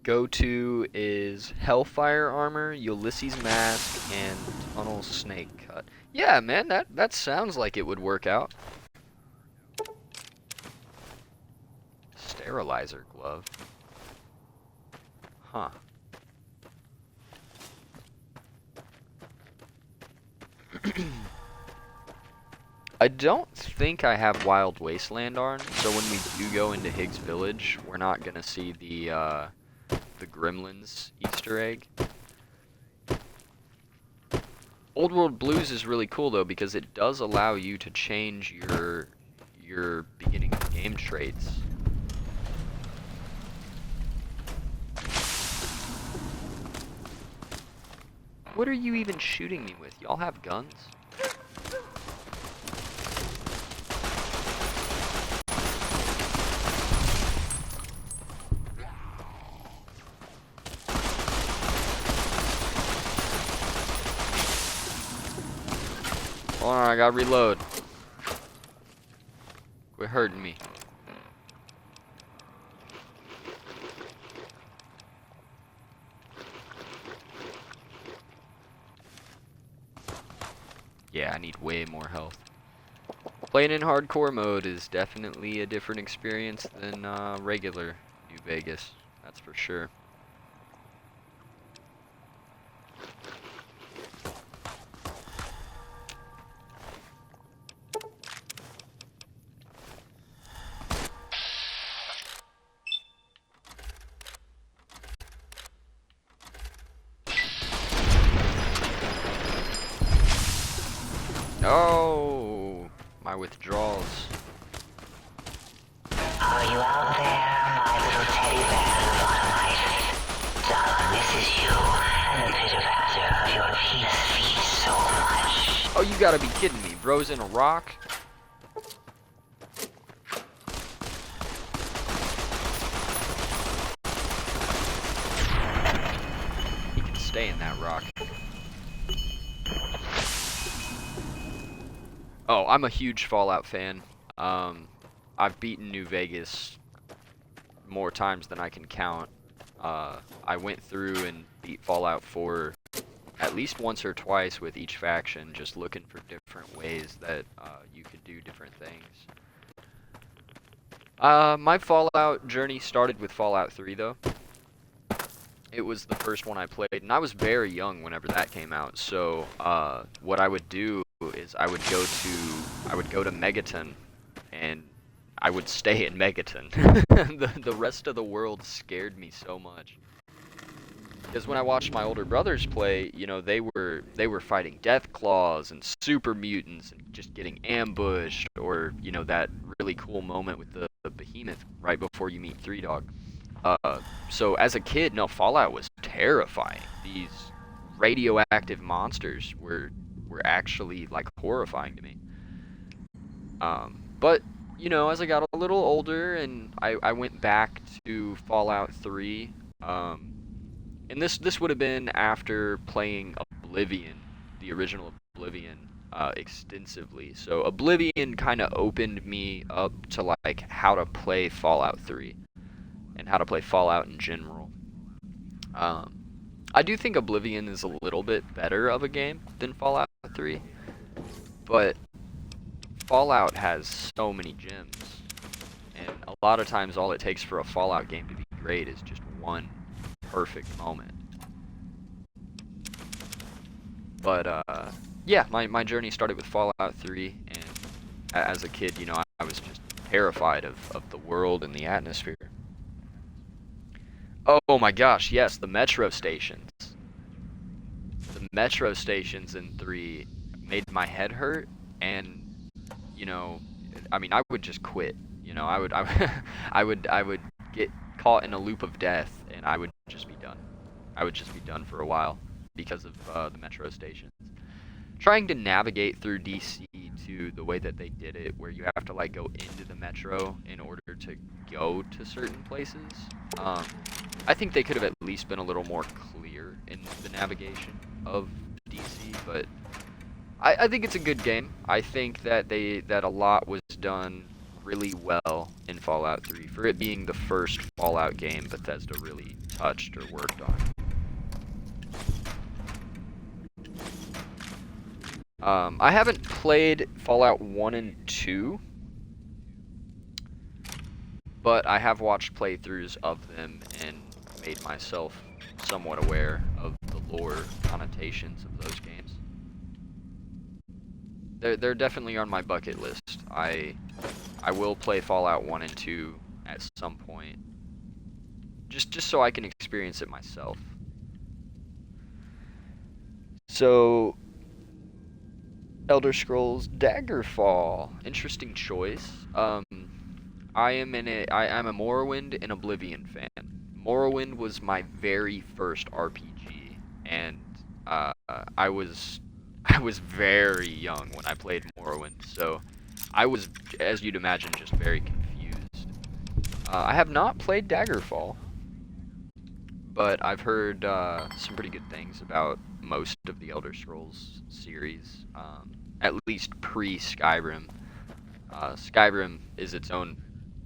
Go-to is Hellfire Armor, Ulysses Mask, and Tunnel Snake Cut. Yeah, man, that sounds like it would work out. Sterilizer Glove. Huh. I don't think I have Wild Wasteland on, so when we do go into Higgs Village, we're not gonna see the Gremlins Easter egg. Old World Blues is really cool though because it does allow you to change your beginning of the game traits. What are you even shooting me with? Y'all have guns? Hold on, I gotta reload. Quit hurting me. Yeah, I need way more health. Playing in hardcore mode is definitely a different experience than regular New Vegas. That's for sure. Oh, my withdrawals. Are you out there, my little teddy bear of Autolite? Darling, this is you, and the pitter-patter of your penis feet so much. Oh, you gotta be kidding me. Bro's in a rock? He can stay in that rock. Oh, I'm a huge Fallout fan. I've beaten New Vegas more times than I can count. I went through and beat Fallout 4 at least once or twice with each faction, just looking for different ways that you could do different things. My Fallout journey started with Fallout 3, though. It was the first one I played, and I was very young whenever that came out. So what I would do is I would go to Megaton, and I would stay in Megaton. The rest of the world scared me so much. Because when I watched my older brothers play, you know, they were fighting Deathclaws and super mutants and just getting ambushed, or, you know, that really cool moment with the behemoth right before you meet Three Dog. So as a kid, no, Fallout was terrifying. These radioactive monsters were actually like horrifying to me. But you know, as I got a little older and I went back to Fallout 3, and this would have been after playing Oblivion, the original Oblivion, extensively. So Oblivion kind of opened me up to like how to play Fallout 3 and how to play Fallout in general. I do think Oblivion is a little bit better of a game than Fallout 3, but Fallout has so many gems, and a lot of times all it takes for a Fallout game to be great is just one perfect moment. But yeah, my journey started with Fallout 3, and as a kid, you know, I was just terrified of the world and the atmosphere. Oh my gosh, yes, the metro stations. The metro stations in 3 made my head hurt, and you know, I mean, I would just quit. You know, I would get caught in a loop of death, and I would just be done. I would just be done for a while because of the metro stations. Trying to navigate through DC to the way that they did it, where you have to like go into the metro in order to go to certain places. I think they could have at least been a little more clear in the navigation of DC, but I think it's a good game. I think that a lot was done really well in Fallout 3 for it being the first Fallout game Bethesda really touched or worked on. I haven't played Fallout 1 and 2, but I have watched playthroughs of them and made myself somewhat aware of the lore connotations of those games. They're definitely on my bucket list. I will play Fallout 1 and 2 at some point, just so I can experience it myself. So, Elder Scrolls Daggerfall, interesting choice. I'm a Morrowind and Oblivion fan. Morrowind was my very first RPG, and I was very young when I played Morrowind, so I was, as you'd imagine, just very confused. I have not played Daggerfall, but I've heard some pretty good things about most of the Elder Scrolls series, at least pre-Skyrim. Skyrim is its own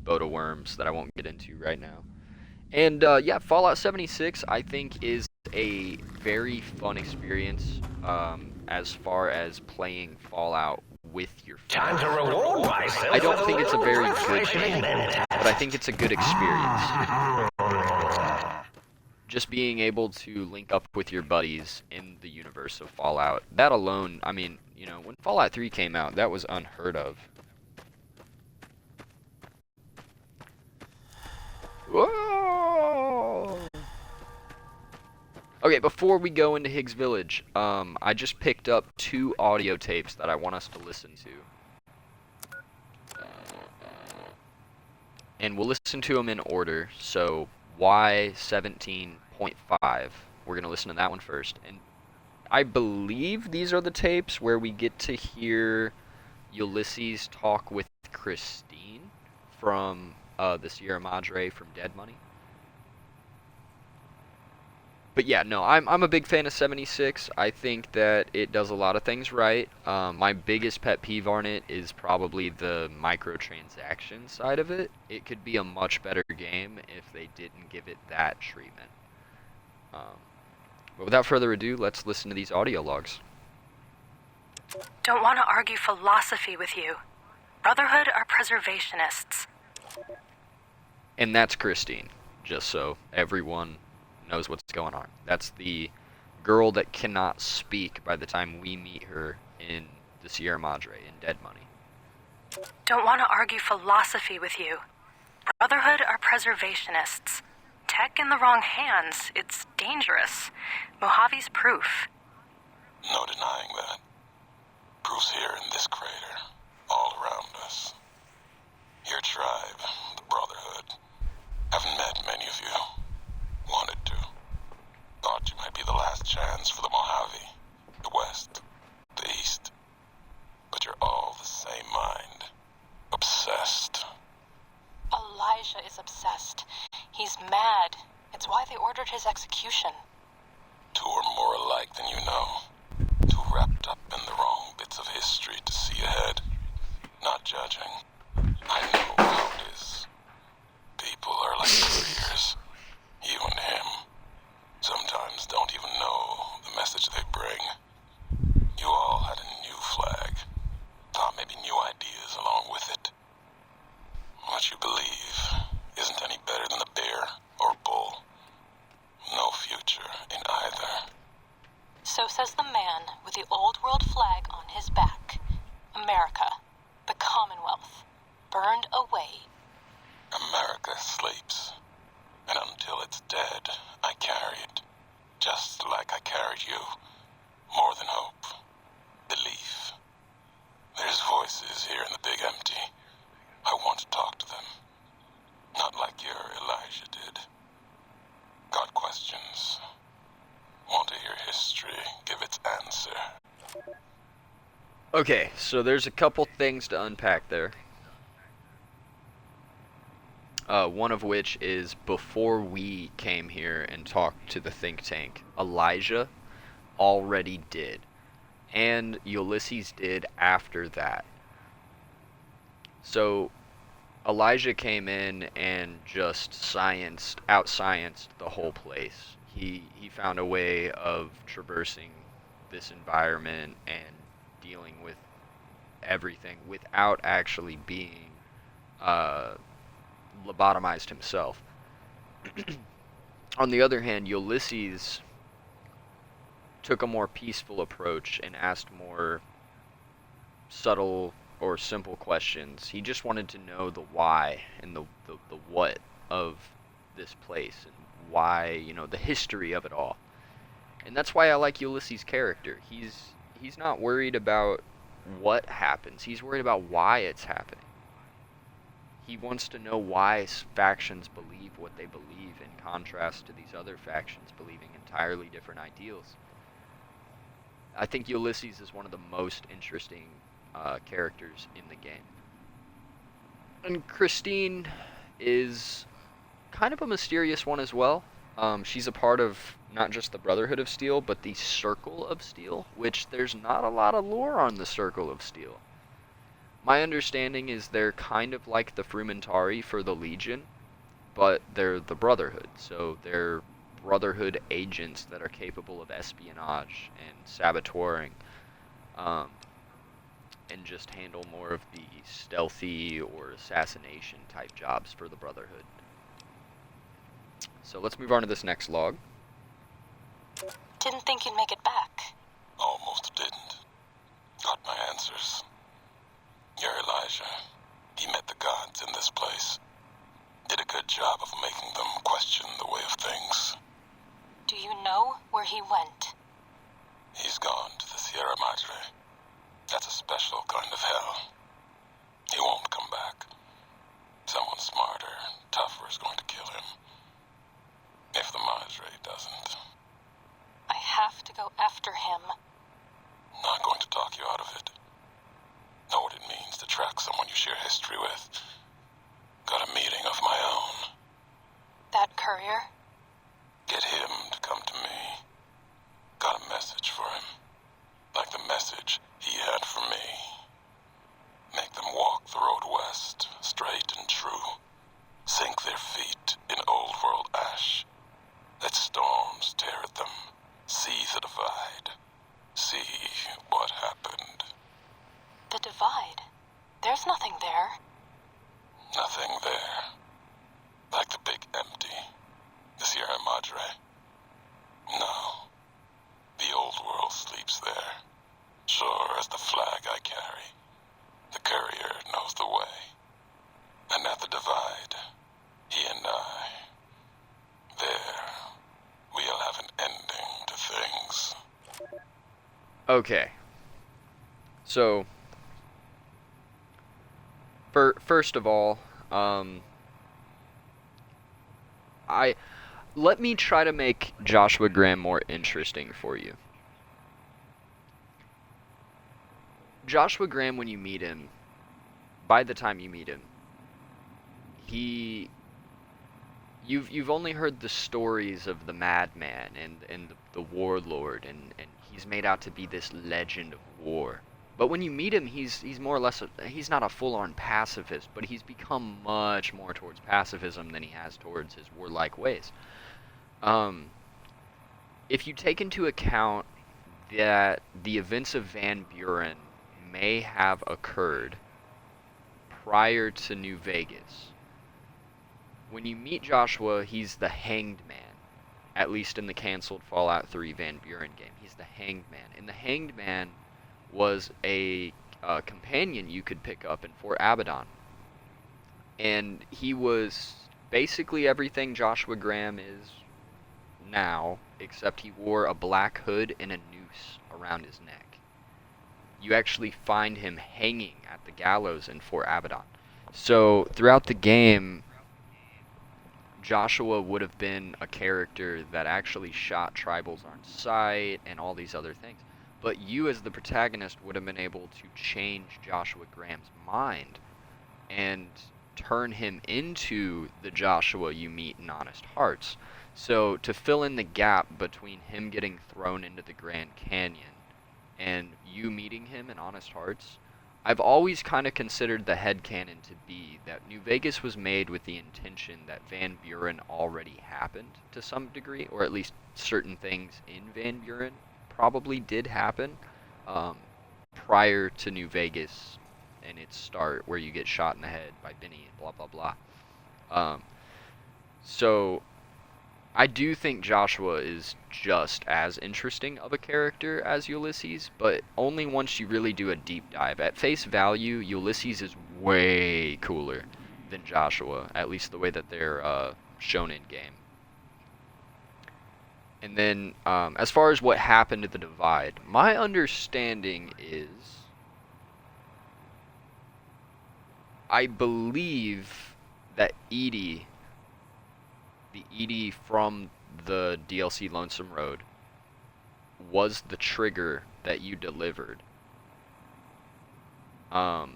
boat of worms that I won't get into right now. And yeah, Fallout 76 I think is a very fun experience as far as playing Fallout with your Time friends. to reward myself. I don't with a think it's a little very good refreshing game, but I think it's a good experience. Just being able to link up with your buddies in the universe of Fallout, that alone, I mean, you know, when Fallout 3 came out, that was unheard of. Whoa! Okay, before we go into Higgs Village, I just picked up 2 audio tapes that I want us to listen to. And we'll listen to them in order, so Y17.5, we're going to listen to that one first. And I believe these are the tapes where we get to hear Ulysses talk with Christine from the Sierra Madre from Dead Money. But yeah, no, I'm a big fan of 76. I think that it does a lot of things right. My biggest pet peeve on it is probably the microtransaction side of it. It could be a much better game if they didn't give it that treatment. But without further ado, let's listen to these audio logs. Don't want to argue philosophy with you. Brotherhood are preservationists. And that's Christine, just so everyone knows what's going on. That's the girl that cannot speak by the time we meet her in the Sierra Madre in Dead Money. Don't want to argue philosophy with you. Brotherhood are preservationists. Tech in the wrong hands, it's dangerous. Mojave's proof. No denying that. Proof's here in this crater, all around us. Your tribe, the Brotherhood, haven't met many of you. Wanted to. Thought you might be the last chance for the Mojave, the West, the East. But you're all the same mind. Obsessed. Elijah is obsessed. He's mad. It's why they ordered his execution. Two are more alike than you know. Too wrapped up in the wrong bits of history to see ahead. Not judging. I know how it is. People are like couriers. You and him. Sometimes don't even know the message they bring. You all had a new flag. Thought maybe new ideas along with it. What you believe isn't any better than the bear or bull. No future in either. So says the man with the old world flag on his back. America, the Commonwealth, burned away. America sleeps. And until it's dead, I carry it. Just like I carried you. More than hope. Belief. There's voices here in the big empty. I want to talk to them. Not like your Elijah did. Got questions. Want to hear history give its answer. Okay, so there's a couple things to unpack there. One of which is before we came here and talked to the think tank, Elijah already did. And Ulysses did after that. So Elijah came in and just out-scienced the whole place. He found a way of traversing this environment and dealing with everything without actually being lobotomized himself. On the other hand, Ulysses took a more peaceful approach and asked more subtle or simple questions. He just wanted to know the why and the what of this place and why, the history of it all. And that's why I like Ulysses' character. He's not worried about what happens. He's worried about why it's happening. He wants to know why factions believe what they believe in contrast to these other factions believing entirely different ideals. I think Ulysses is one of the most interesting characters in the game. And Christine is kind of a mysterious one as well. She's a part of not just the Brotherhood of Steel, but the Circle of Steel, which there's not a lot of lore on the Circle of Steel. My understanding is they're kind of like the Frumentari for the Legion, but they're the Brotherhood, so they're Brotherhood agents that are capable of espionage and saboteuring, and just handle more of the stealthy or assassination type jobs for the Brotherhood. So let's move on to this next log. Didn't think you'd make it back. Almost didn't. Got my answers. You're Elijah. He met the gods in this place. Did a good job of making them question the way of things. Do you know where he went? He's gone to the Sierra Madre. That's a special kind of hell. He won't come back. Someone smarter and tougher is going to kill him. If the Madre doesn't. I have to go after him. Not going to talk you out of it. Know what it means to track someone you share history with. Got a meeting of my own. That courier? Get him to come to me. there, like the big empty, the Sierra Madre. No, the old world sleeps there, sure as the flag I carry. The courier knows the way. And at the divide, he and I, there, we'll have an ending to things. Okay. So, first of all, let me try to make Joshua Graham more interesting for you. Joshua Graham, when you meet him, by the time you meet him, you've only heard the stories of the madman and the warlord, and he's made out to be this legend of war. But when you meet him, he's more or less he's not a full-on pacifist, but he's become much more towards pacifism than he has towards his warlike ways. If you take into account that the events of Van Buren may have occurred prior to New Vegas, when you meet Joshua, he's the Hanged Man. At least in the canceled Fallout 3 Van Buren game, he's the Hanged Man. And the Hanged Man was a companion you could pick up in Fort Abaddon. And he was basically everything Joshua Graham is now, except he wore a black hood and a noose around his neck. You actually find him hanging at the gallows in Fort Abaddon. So throughout the game, Joshua would have been a character that actually shot tribals on sight and all these other things. But you as the protagonist would have been able to change Joshua Graham's mind and turn him into the Joshua you meet in Honest Hearts. So to fill in the gap between him getting thrown into the Grand Canyon and you meeting him in Honest Hearts, I've always kind of considered the headcanon to be that New Vegas was made with the intention that Van Buren already happened to some degree, or at least certain things in Van Buren probably did happen prior to New Vegas and its start, where you get shot in the head by Benny and blah blah blah. So I do think Joshua is just as interesting of a character as Ulysses, but only once you really do a deep dive. At face value, Ulysses is way cooler than Joshua, at least the way that they're shown in game. And then, as far as what happened at the Divide, my understanding is, I believe that Edie, the Edie from the DLC Lonesome Road, was the trigger that you delivered. I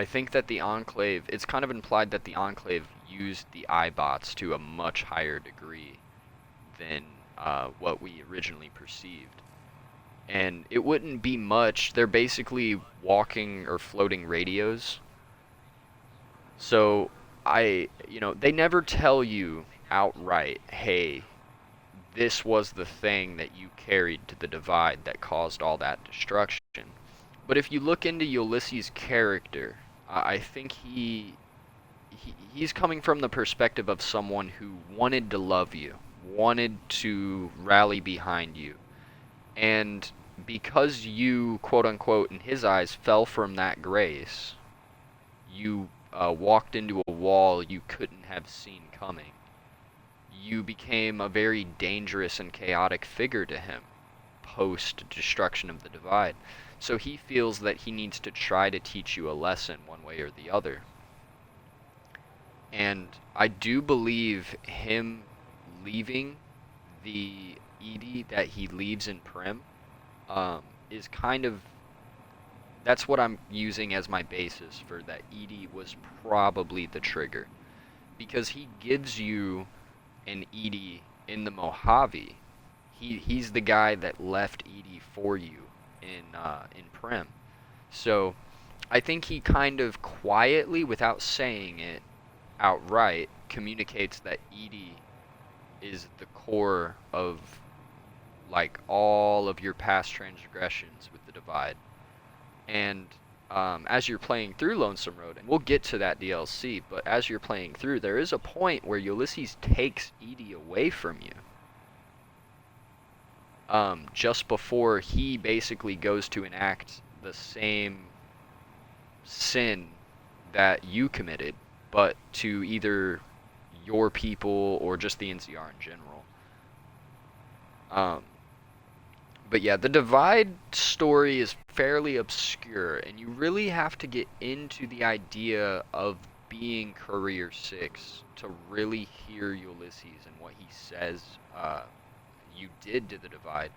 think that the Enclave, it's kind of implied that the Enclave used the iBots to a much higher degree than what we originally perceived. And it wouldn't be much. They're basically walking or floating radios. So they never tell you outright, hey, this was the thing that you carried to the Divide that caused all that destruction. But if you look into Ulysses' character, I think he's coming from the perspective of someone who wanted to love you, wanted to rally behind you. And because you, quote unquote, in his eyes, fell from that grace, you walked into a wall you couldn't have seen coming. You became a very dangerous and chaotic figure to him post-destruction of the Divide. So he feels that he needs to try to teach you a lesson one way or the other. And I do believe him leaving the Edie that he leaves in Prim is kind of, that's what I'm using as my basis for that Edie was probably the trigger. Because he gives you an Edie in the Mojave. He's the guy that left Edie for you in Prim. So I think he kind of quietly, without saying it outright, communicates that Edie is the core of like all of your past transgressions with the Divide. And as you're playing through Lonesome Road, and we'll get to that DLC, but as you're playing through, there is a point where Ulysses takes Edie away from you. Just before he basically goes to enact the same sin that you committed, but to either your people or just the NCR in general. But yeah, the Divide story is fairly obscure, and you really have to get into the idea of being Courier 6 to really hear Ulysses and what he says you did to the Divide.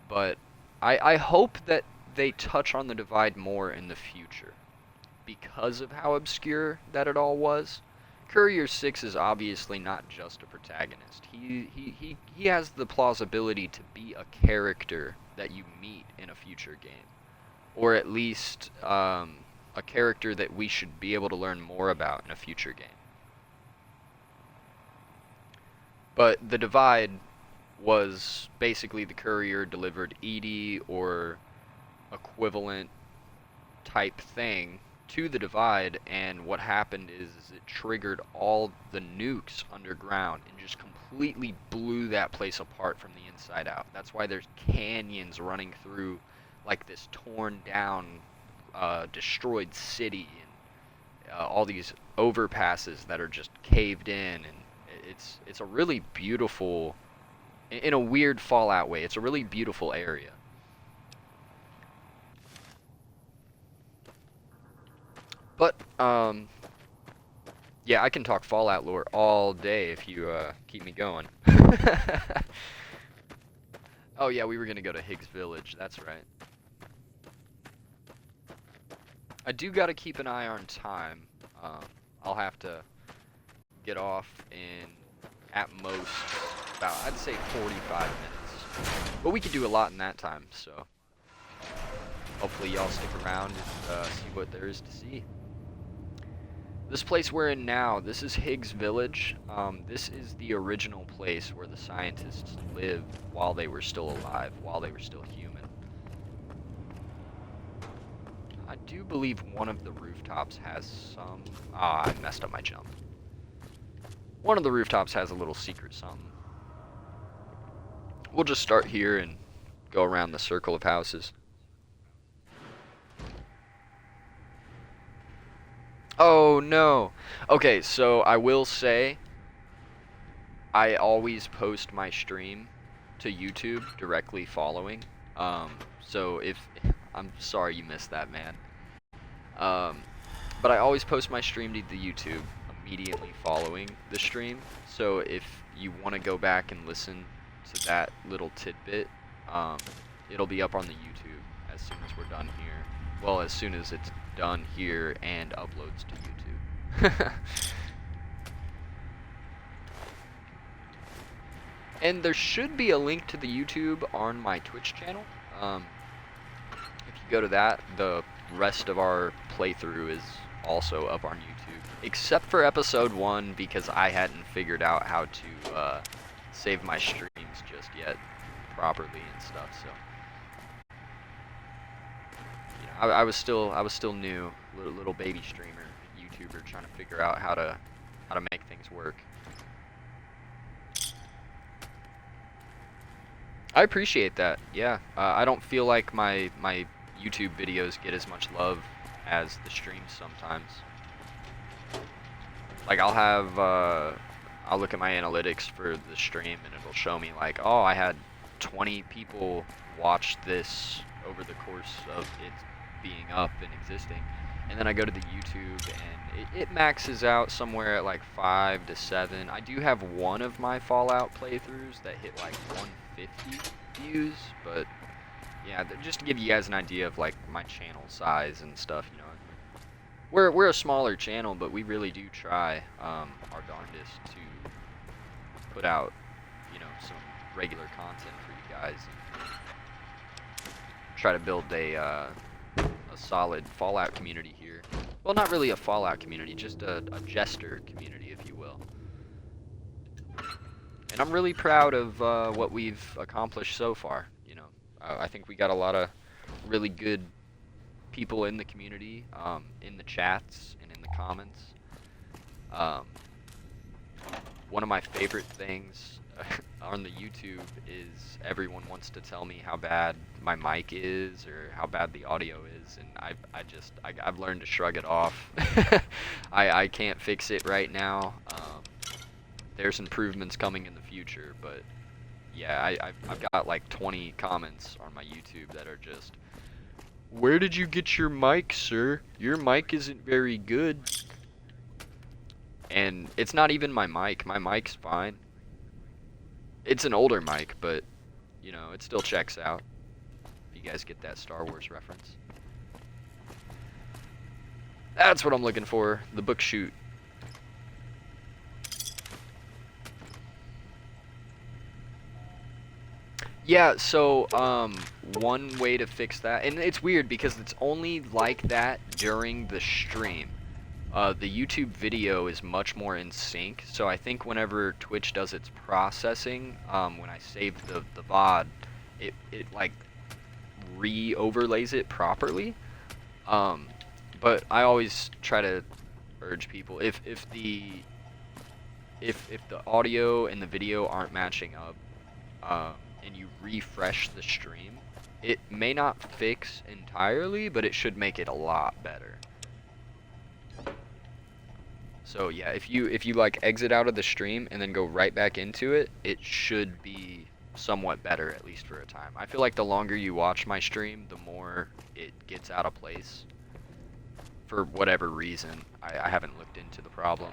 But I hope that they touch on the Divide more in the future, because of how obscure that it all was. Courier 6 is obviously not just a protagonist. He has the plausibility to be a character that you meet in a future game. Or at least a character that we should be able to learn more about in a future game. But the Divide was basically the Courier delivered Edie or equivalent type thing to the Divide, and what happened is it triggered all the nukes underground and just completely blew that place apart from the inside out. That's why there's canyons running through like this torn down destroyed city, and all these overpasses that are just caved in, and it's a really beautiful, in a weird Fallout way, it's a really beautiful area. But, yeah, I can talk Fallout lore all day if you, keep me going. Oh, yeah, we were gonna go to Higgs Village, that's right. I do gotta keep an eye on time. I'll have to get off in, at most, about, I'd say 45 minutes. But we could do a lot in that time, so hopefully y'all stick around and see what there is to see. This place we're in now, this is Higgs Village. This is the original place where the scientists lived while they were still alive, while they were still human. I do believe one of the rooftops has some... I messed up my jump. One of the rooftops has a little secret something. We'll just start here and go around the circle of houses. Oh no. Okay, so I will say I always post my stream to YouTube directly following. So if I'm sorry you missed that, man. But I always post my stream to the YouTube immediately following the stream. So if you want to go back and listen to that little tidbit, it'll be up on the YouTube as soon as we're done here. Well, as soon as it's done here and uploads to YouTube. And there should be a link to the YouTube on my Twitch channel. If you go to that, the rest of our playthrough is also up on YouTube. Except for episode 1, because I hadn't figured out how to save my streams just yet properly and stuff, so... I was still new, little baby streamer, YouTuber, trying to figure out how to make things work. I appreciate that. Yeah, I don't feel like my YouTube videos get as much love as the streams sometimes. Like I'll look at my analytics for the stream and it'll show me like, oh, I had 20 people watch this over the course of it being up and existing, and then I go to the YouTube and it maxes out somewhere at like 5 to 7. I do have one of my Fallout playthroughs that hit like 150 views, but yeah, just to give you guys an idea of like my channel size and stuff, you know. We're a smaller channel, but we really do try our darndest to put out, you know, some regular content for you guys and try to build a solid Fallout community here. Well, not really a Fallout community, just a Jester community, if you will. And I'm really proud of what we've accomplished so far, you know. I think we got a lot of really good people in the community, in the chats and in the comments. One of my favorite things on the YouTube is everyone wants to tell me how bad my mic is or how bad the audio is, and I've learned to shrug it off. I can't fix it right now. There's improvements coming in the future, but yeah, I've got like 20 comments on my YouTube that are just, "Where did you get your mic, sir? Your mic isn't very good." And it's not even my mic. My mic's fine. It's an older mic, but, you know, it still checks out. If you guys get that Star Wars reference. That's what I'm looking for. The book shoot. Yeah, so, one way to fix that, and it's weird because it's only like that during the stream. The YouTube video is much more in sync, so I think whenever Twitch does its processing, when I save the VOD, it like re-overlays it properly. But I always try to urge people, if the audio and the video aren't matching up, and you refresh the stream, it may not fix entirely, but it should make it a lot better. So yeah, if you like exit out of the stream and then go right back into it, it should be somewhat better, at least for a time. I feel like the longer you watch my stream, the more it gets out of place. For whatever reason, I haven't looked into the problem.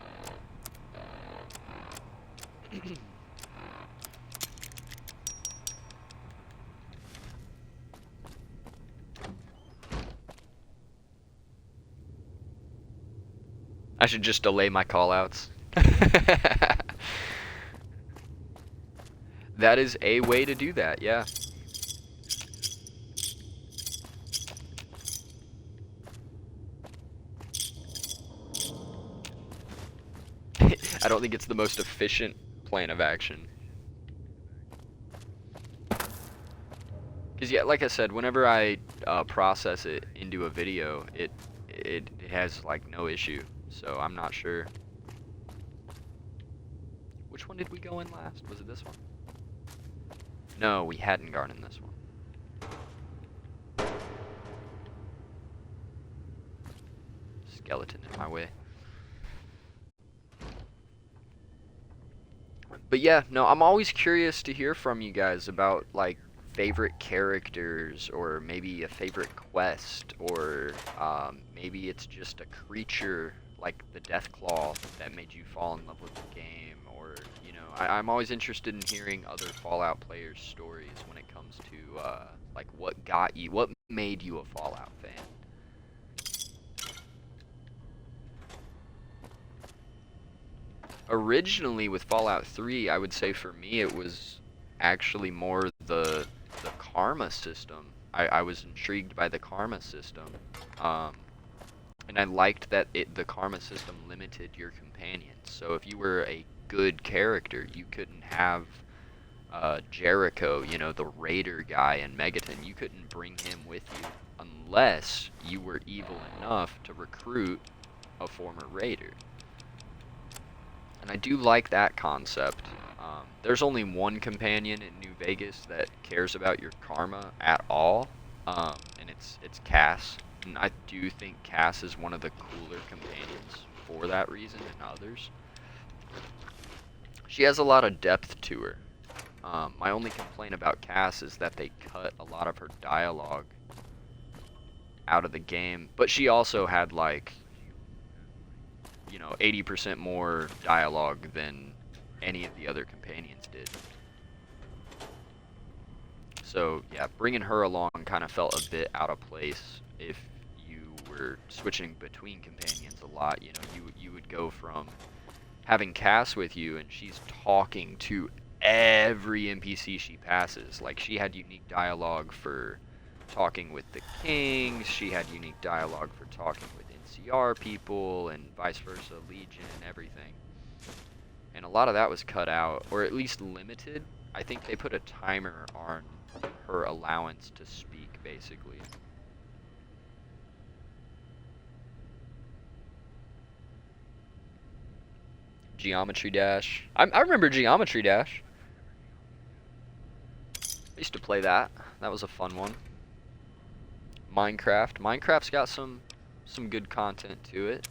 I should just delay my callouts. That is a way to do that, yeah. I don't think it's the most efficient plan of action. Because yeah, like I said, whenever I process it into a video, it has like no issue. So I'm not sure. Which one did we go in last? Was it this one? No, we hadn't gone in this one. Skeleton in my way. But yeah, no, I'm always curious to hear from you guys about like favorite characters, or maybe a favorite quest, or maybe it's just a creature like the Deathclaw that made you fall in love with the game, or, you know, I'm always interested in hearing other Fallout players' stories when it comes to, like, what made you a Fallout fan? Originally, with Fallout 3, I would say for me it was actually more the karma system. I was intrigued by the karma system. And I liked that the karma system limited your companions. So if you were a good character, you couldn't have Jericho, you know, the raider guy in Megaton. You couldn't bring him with you unless you were evil enough to recruit a former raider. And I do like that concept. There's only one companion in New Vegas that cares about your karma at all, and it's Cass. And I do think Cass is one of the cooler companions for that reason, and others. She has a lot of depth to her. My only complaint about Cass is that they cut a lot of her dialogue out of the game, but she also had like, you know, 80% more dialogue than any of the other companions did. So yeah, bringing her along kind of felt a bit out of place. If you were switching between companions a lot, you know, you would go from having Cass with you and she's talking to every NPC she passes. Like, she had unique dialogue for talking with the kings, she had unique dialogue for talking with NCR people, and vice versa, Legion, everything. And a lot of that was cut out, or at least limited. I think they put a timer on her allowance to speak, basically. Geometry Dash. I remember Geometry Dash. I used to play that. That was a fun one. Minecraft. Minecraft's got some good content to it.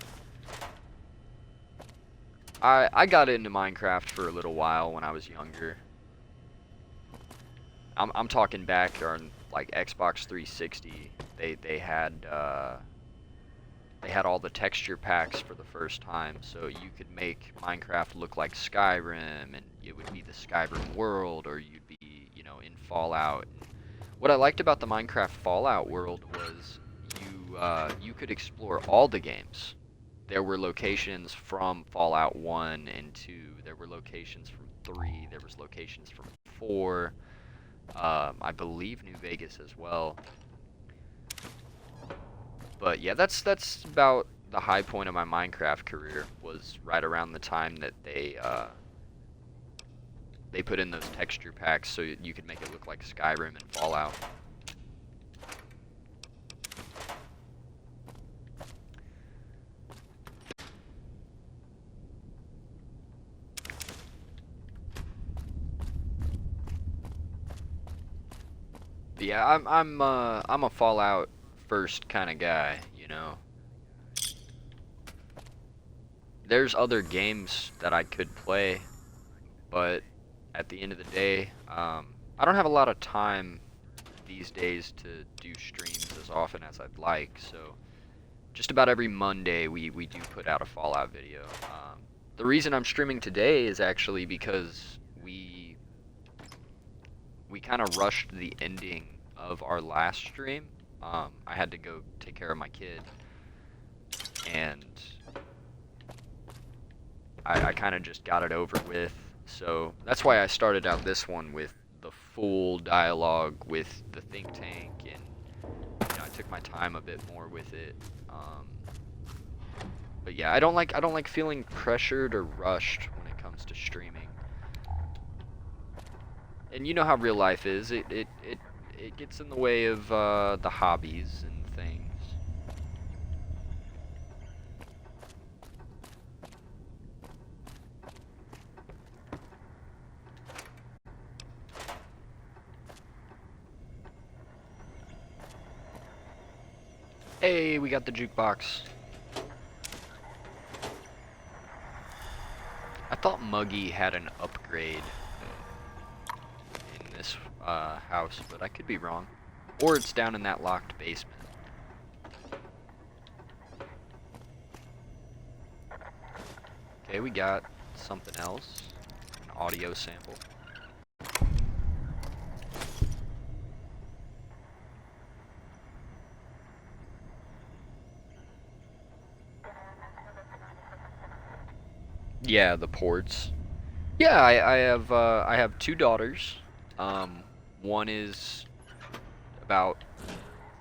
I got into Minecraft for a little while when I was younger. I'm talking back on like Xbox 360. They had all the texture packs for the first time, so you could make Minecraft look like Skyrim, and it would be the Skyrim world, or you'd be, you know, in Fallout. What I liked about the Minecraft Fallout world was you could explore all the games. There were locations from Fallout 1 and 2. There were locations from 3. There was locations from 4. I believe New Vegas as well. But yeah, that's about the high point of my Minecraft career, was right around the time that they put in those texture packs so you could make it look like Skyrim and Fallout. Yeah, I'm a Fallout first kind of guy, you know. There's other games that I could play, but at the end of the day, I don't have a lot of time these days to do streams as often as I'd like, so just about every Monday we do put out a Fallout video. The reason I'm streaming today is actually because we kind of rushed the ending of our last stream. I had to go take care of my kid, and I kind of just got it over with. So that's why I started out this one with the full dialogue with the think tank, and you know, I took my time a bit more with it. But yeah, I don't like feeling pressured or rushed when it comes to streaming. And you know how real life is. It gets in the way of the hobbies and things. Hey, we got the jukebox. I thought Muggy had an upgrade in this house, but I could be wrong. Or it's down in that locked basement. Okay, we got something else. An audio sample. Yeah, the ports. Yeah, I have two daughters. One is about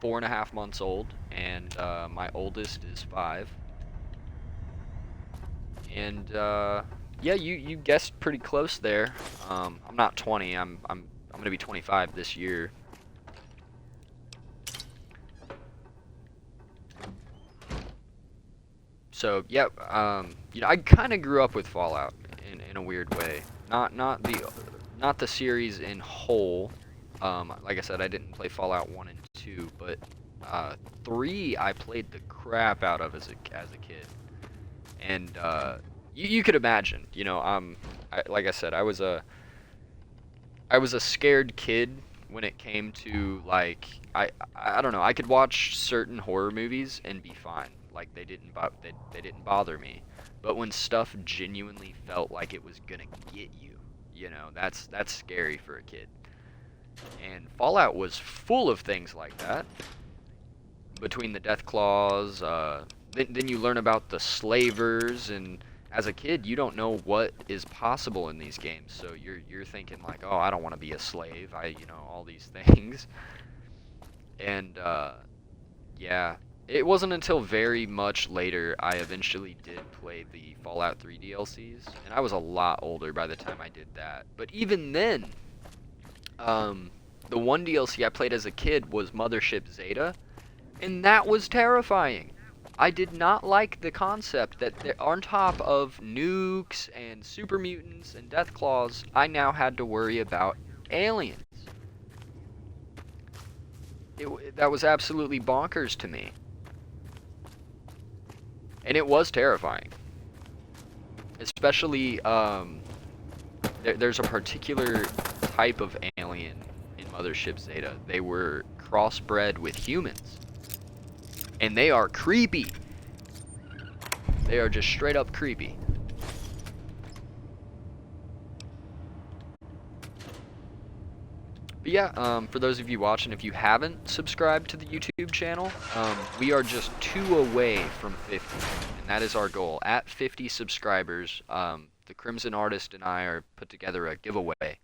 4.5 months old, and my oldest is 5. And yeah, you guessed pretty close there. I'm not 20. I'm gonna be 25 this year. So yeah, you know, I kind of grew up with Fallout in a weird way. Not the series in whole. Like I said, I didn't play Fallout 1 and 2, but 3 I played the crap out of as a kid. And you could imagine, you know, like I said, I was a scared kid when it came to, like, I don't know, I could watch certain horror movies and be fine. Like, they didn't bother me. But when stuff genuinely felt like it was gonna get you, you know, that's scary for a kid. And Fallout was full of things like that. Between the Deathclaws, then you learn about the slavers, and as a kid, you don't know what is possible in these games. So you're thinking like, oh, I don't want to be a slave. You know, all these things. And yeah, it wasn't until very much later I eventually did play the Fallout 3 DLCs, and I was a lot older by the time I did that. But even then, the one DLC I played as a kid was Mothership Zeta, and that was terrifying. I did not like the concept that on top of nukes and super mutants and Deathclaws, I now had to worry about aliens. That was absolutely bonkers to me. And it was terrifying. Especially, there's a particular type of alien in Mothership Zeta. They were crossbred with humans. And they are creepy. They are just straight up creepy. But yeah, for those of you watching, if you haven't subscribed to the YouTube channel, we are just 2 away from 50, and that is our goal. At 50 subscribers, the Crimson Artist and I are put together a giveaway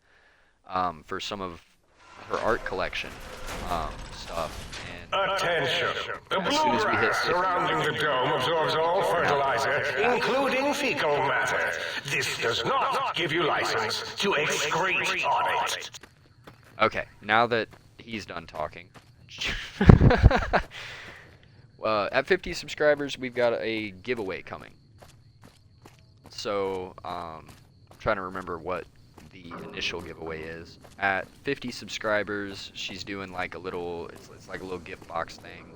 for some of her art collection stuff. And Attention! The as soon blue as we hit grass 50, surrounding the dome absorbs all fertilizer, including fecal matter. This does not give you license to excrete on it. okay, now that he's done talking. At 50 subscribers, we've got a giveaway coming. So, I'm trying to remember what the initial giveaway is. At 50 subscribers, she's doing like a little, it's like a little gift box thing.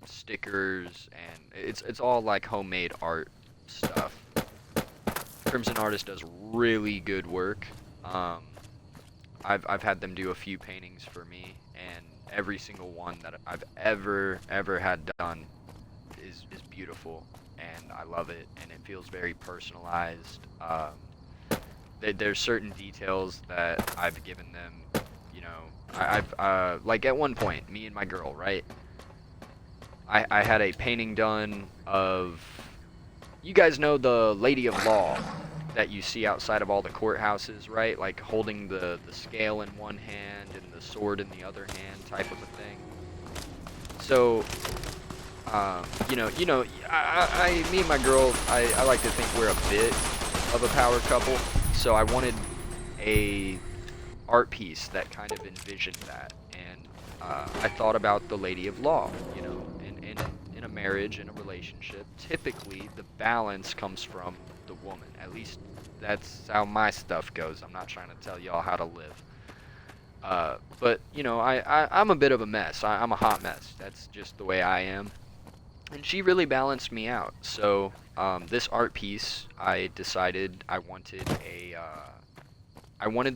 Stickers, and it's all like homemade art stuff. Crimson Artist does really good work. I've had them do a few paintings for me, and every single one that I've ever had done is beautiful, and I love it, and it feels very personalized. There's certain details that I've given them, you know, I've like at one point, me and my girl, right? I had a painting done of, you guys know the Lady of Law that you see outside of all the courthouses, right? Like holding the scale in one hand and the sword in the other hand, type of a thing. So, me and my girl, I like to think we're a bit of a power couple. So I wanted a art piece that kind of envisioned that, and I thought about the Lady of Law. You know, in a marriage, in a relationship, typically the balance comes from the woman. At least that's how my stuff goes. I'm not trying to tell y'all how to live. But, you know, I'm a bit of a mess. I'm a hot mess. That's just the way I am. And she really balanced me out. So, this art piece, I decided I wanted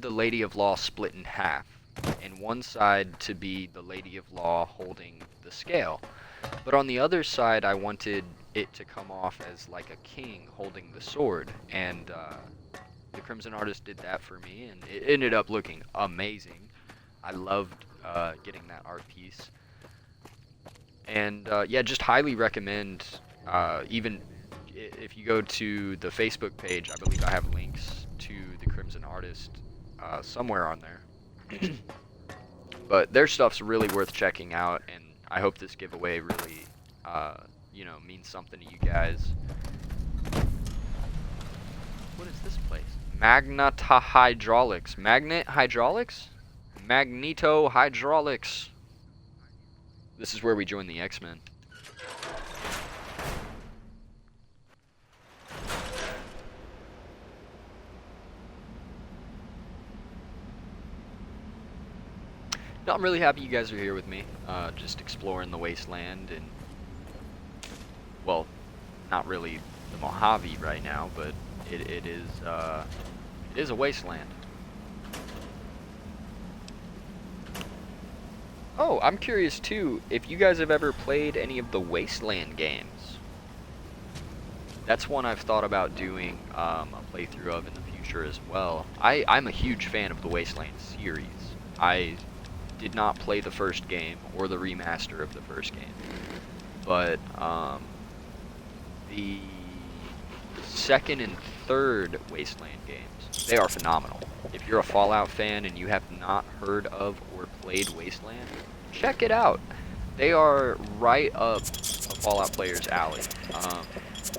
the Lady of Law split in half. And one side to be the Lady of Law holding the scale. But on the other side, I wanted it to come off as like a king holding the sword, and the Crimson Artist did that for me, and it ended up looking amazing. I loved getting that art piece, and yeah, just highly recommend. Even if you go to the Facebook page, I believe I have links to the Crimson Artist somewhere on there. But their stuff's really worth checking out, and I hope this giveaway really, you know, means something to you guys. What is this place? Magnet Hydraulics. Magnet Hydraulics? Magneto Hydraulics. This is where we join the X-Men. No, I'm really happy you guys are here with me, just exploring the wasteland, and, well, not really the Mojave right now, but it is a wasteland. Oh, I'm curious too, if you guys have ever played any of the Wasteland games. That's one I've thought about doing a playthrough of in the future as well. I'm a huge fan of the Wasteland series. I did not play the first game or the remaster of the first game, but the second and third Wasteland games, they are phenomenal. If you're a Fallout fan and you have not heard of or played Wasteland, check it out. They are right up a Fallout player's alley.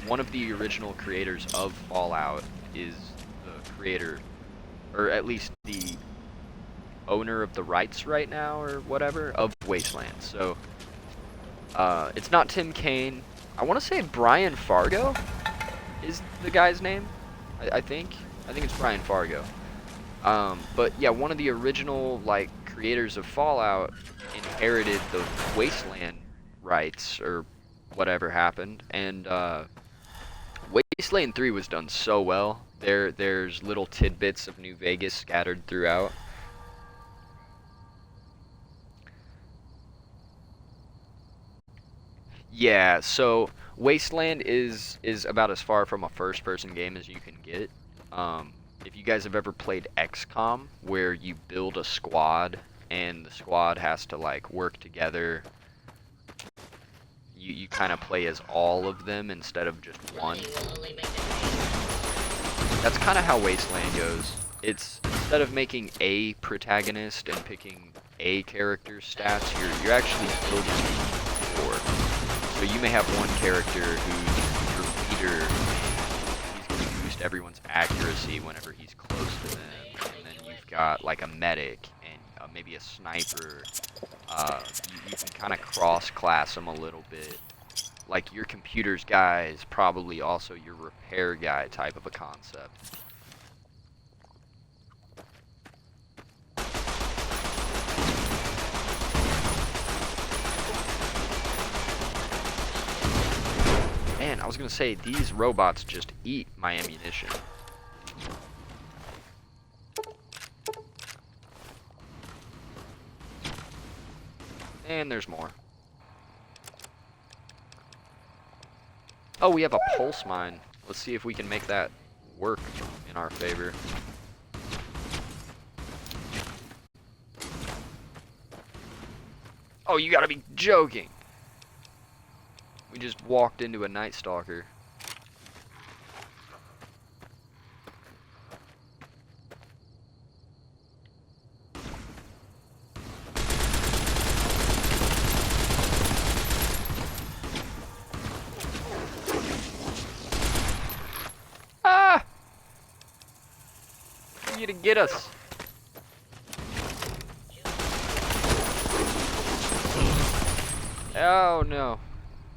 One of the original creators of Fallout is the creator, or at least the owner of the rights right now, or whatever, of Wasteland. So It's not Tim Kaine. I want to say Brian Fargo is the guy's name. I think it's Brian Fargo. But yeah, one of the original like creators of Fallout inherited the Wasteland rights or whatever happened, and Wasteland 3 was done so well. There's little tidbits of New Vegas scattered throughout. Yeah, so Wasteland is about as far from a first-person game as you can get. If you guys have ever played XCOM, where you build a squad and the squad has to like work together, you kind of play as all of them instead of just one. That's kind of how Wasteland goes. It's instead of making a protagonist and picking a character's stats, you're actually building four. So you may have one character who's your leader. He's going to boost everyone's accuracy whenever he's close to them. And then you've got like a medic and maybe a sniper. You can kind of cross-class them a little bit. Like your computer's guy is probably also your repair guy type of a concept. Man, I was gonna say, these robots just eat my ammunition. And there's more. Oh, we have a pulse mine. Let's see if we can make that work in our favor. Oh, you gotta be joking. We just walked into a Night Stalker. Ah! You to get us. Oh no.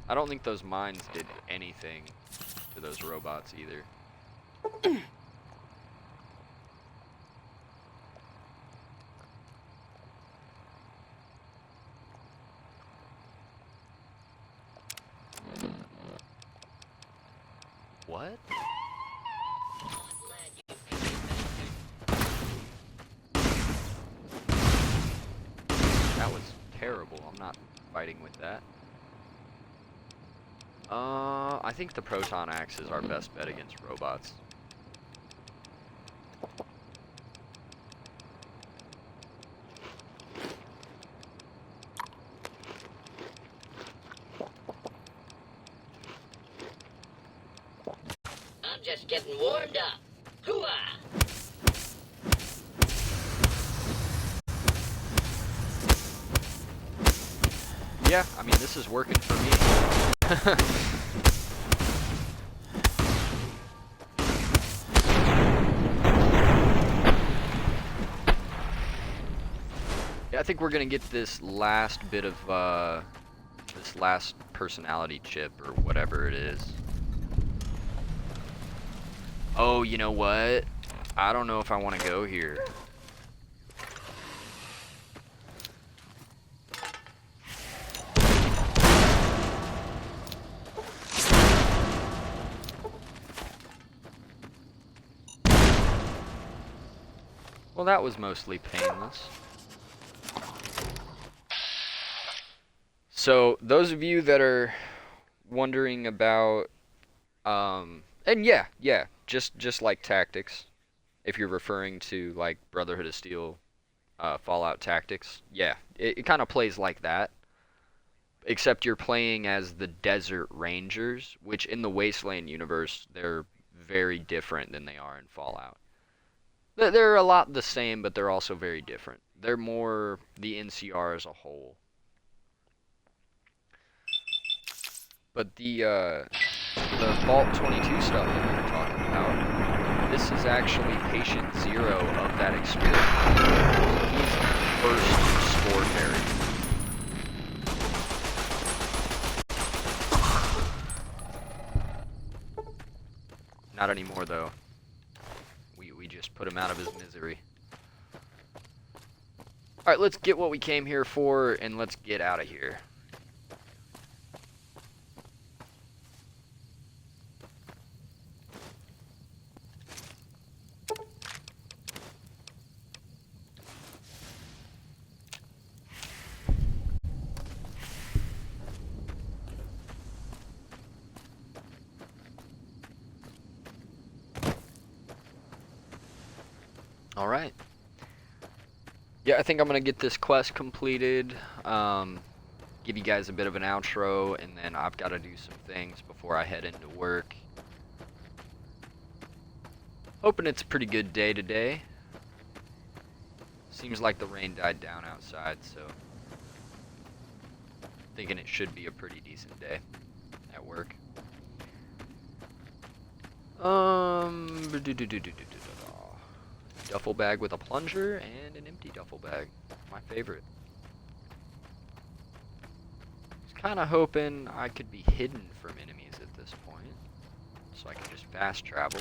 I don't think those mines did anything to those robots either. What? That was terrible. I'm not fighting with that. I think the proton axe is our best bet against robots. I'm just getting warmed up. Hooah! Yeah, I mean, this is working for me. Yeah, I think we're gonna get this last bit of, this last personality chip, or whatever it is. Oh, you know what? I don't know if I want to go here. Well, that was mostly painless. So, those of you that are wondering about, and yeah, just like Tactics, if you're referring to like Brotherhood of Steel, Fallout Tactics, yeah, it kind of plays like that. Except you're playing as the Desert Rangers, which in the Wasteland universe, they're very different than they are in Fallout. They're a lot the same, but they're also very different. They're more the NCR as a whole. But the Vault 22 stuff that we were talking about, this is actually Patient Zero of that experiment. He's the first Spore Fairy. Not anymore, though. We just put him out of his misery. Alright, let's get what we came here for, and let's get out of here. Alright. Yeah, I think I'm going to get this quest completed, give you guys a bit of an outro, and then I've got to do some things before I head into work. Hoping it's a pretty good day today. Seems like the rain died down outside, so thinking it should be a pretty decent day at work. Duffel bag with a plunger and an empty duffel bag. My favorite. I was kind of hoping I could be hidden from enemies at this point, so I can just fast travel.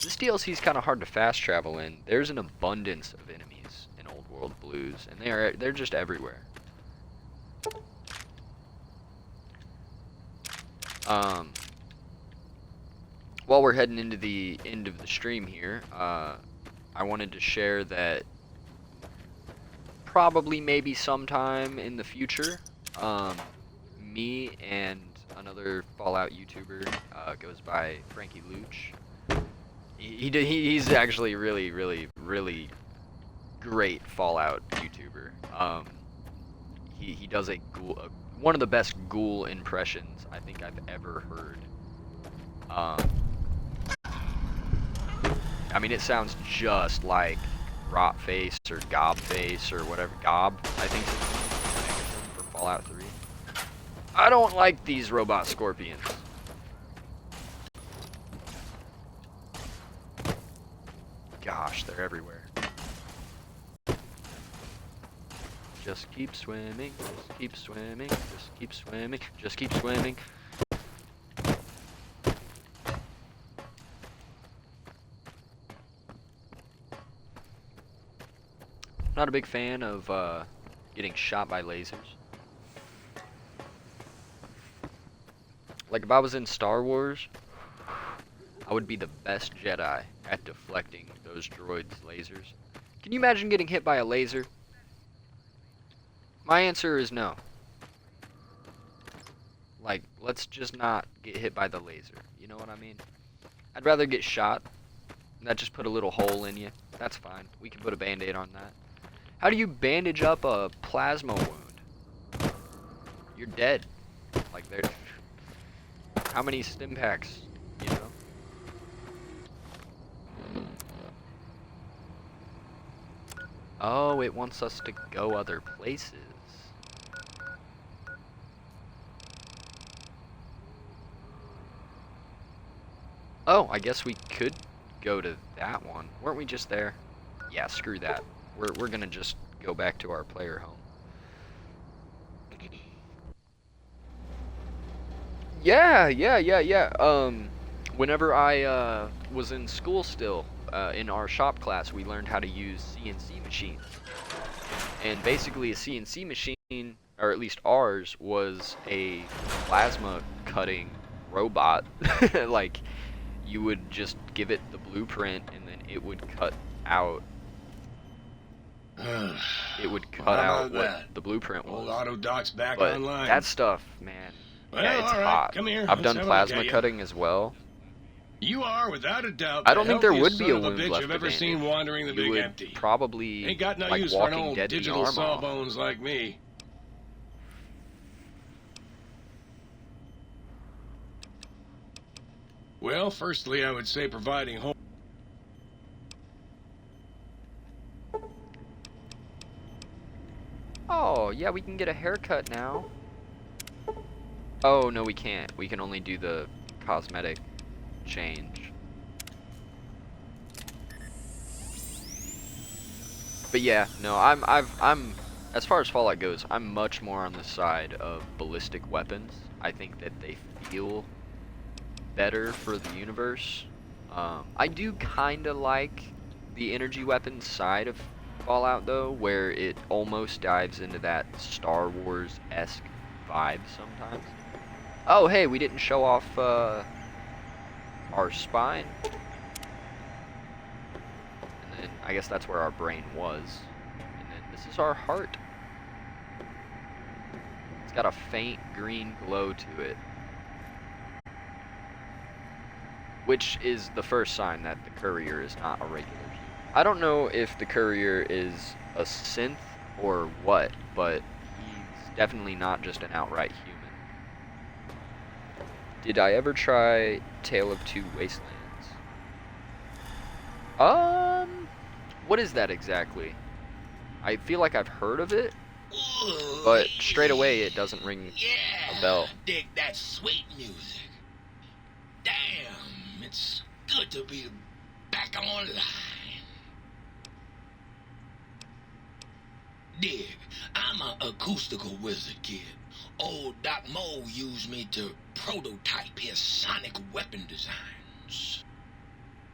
This DLC is kind of hard to fast travel in. There's an abundance of enemies in Old World Blues, and they're just everywhere. While we're heading into the end of the stream here, I wanted to share that probably maybe sometime in the future, me and another Fallout YouTuber, goes by Frankie Luch. He's actually really great Fallout YouTuber. He does a one of the best ghoul impressions I think I've ever heard. I mean, it sounds just like Rotface or Gobface or whatever. Gob, I think, is for Fallout 3. I don't like these robot scorpions. Gosh, they're everywhere. Just keep swimming, just keep swimming, just keep swimming, just keep swimming. Not a big fan of getting shot by lasers. Like, if I was in Star Wars, I would be the best Jedi at deflecting those droids' lasers. Can you imagine getting hit by a laser? My answer is no. Like, let's just not get hit by the laser. You know what I mean? I'd rather get shot. That just put a little hole in you. That's fine. We can put a band-aid on that. How do you bandage up a plasma wound? You're dead. Like, there. How many stim packs, you know? Oh, it wants us to go other places. Oh, I guess we could go to that one. Weren't we just there? Yeah, screw that. We're gonna just go back to our player home. Yeah. Whenever I was in school still, in our shop class, we learned how to use CNC machines. And basically a CNC machine, or at least ours, was a plasma cutting robot. Like, you would just give it the blueprint and then it would cut out what the blueprint was. Old auto doc's back but online. that stuff, man, Well, yeah, it's all right. hot. Come here. I've Let's done have a look plasma at you. cutting as well. You are, without a doubt, I don't think there would the be a healthiest son wound of bitch left I've to ever seen bandage. wandering the You big would empty. probably Ain't got no like use for an Walking old Dead the digital arm off. sawbones like me. Well, firstly, I would say providing home. Oh, yeah, we can get a haircut now. Oh, no, we can't. We can only do the cosmetic change. But yeah, no, I'm as far as Fallout goes, I'm much more on the side of ballistic weapons. I think that they feel better for the universe. I do kind of like the energy weapons side of Fallout, though, where it almost dives into that Star Wars-esque vibe sometimes. Oh, hey, we didn't show off our spine. And then I guess that's where our brain was. And then this is our heart. It's got a faint green glow to it, which is the first sign that the courier is not a regular human. I don't know if the courier is a synth or what, but he's definitely not just an outright human. Did I ever try Tale of Two Wastelands? What is that exactly? I feel like I've heard of it, but straight away it doesn't ring a bell. Dig that sweet music. Damn, it's good to be back online. Dig, I'm an acoustical wizard, kid. Old Doc Mo used me to prototype his sonic weapon designs.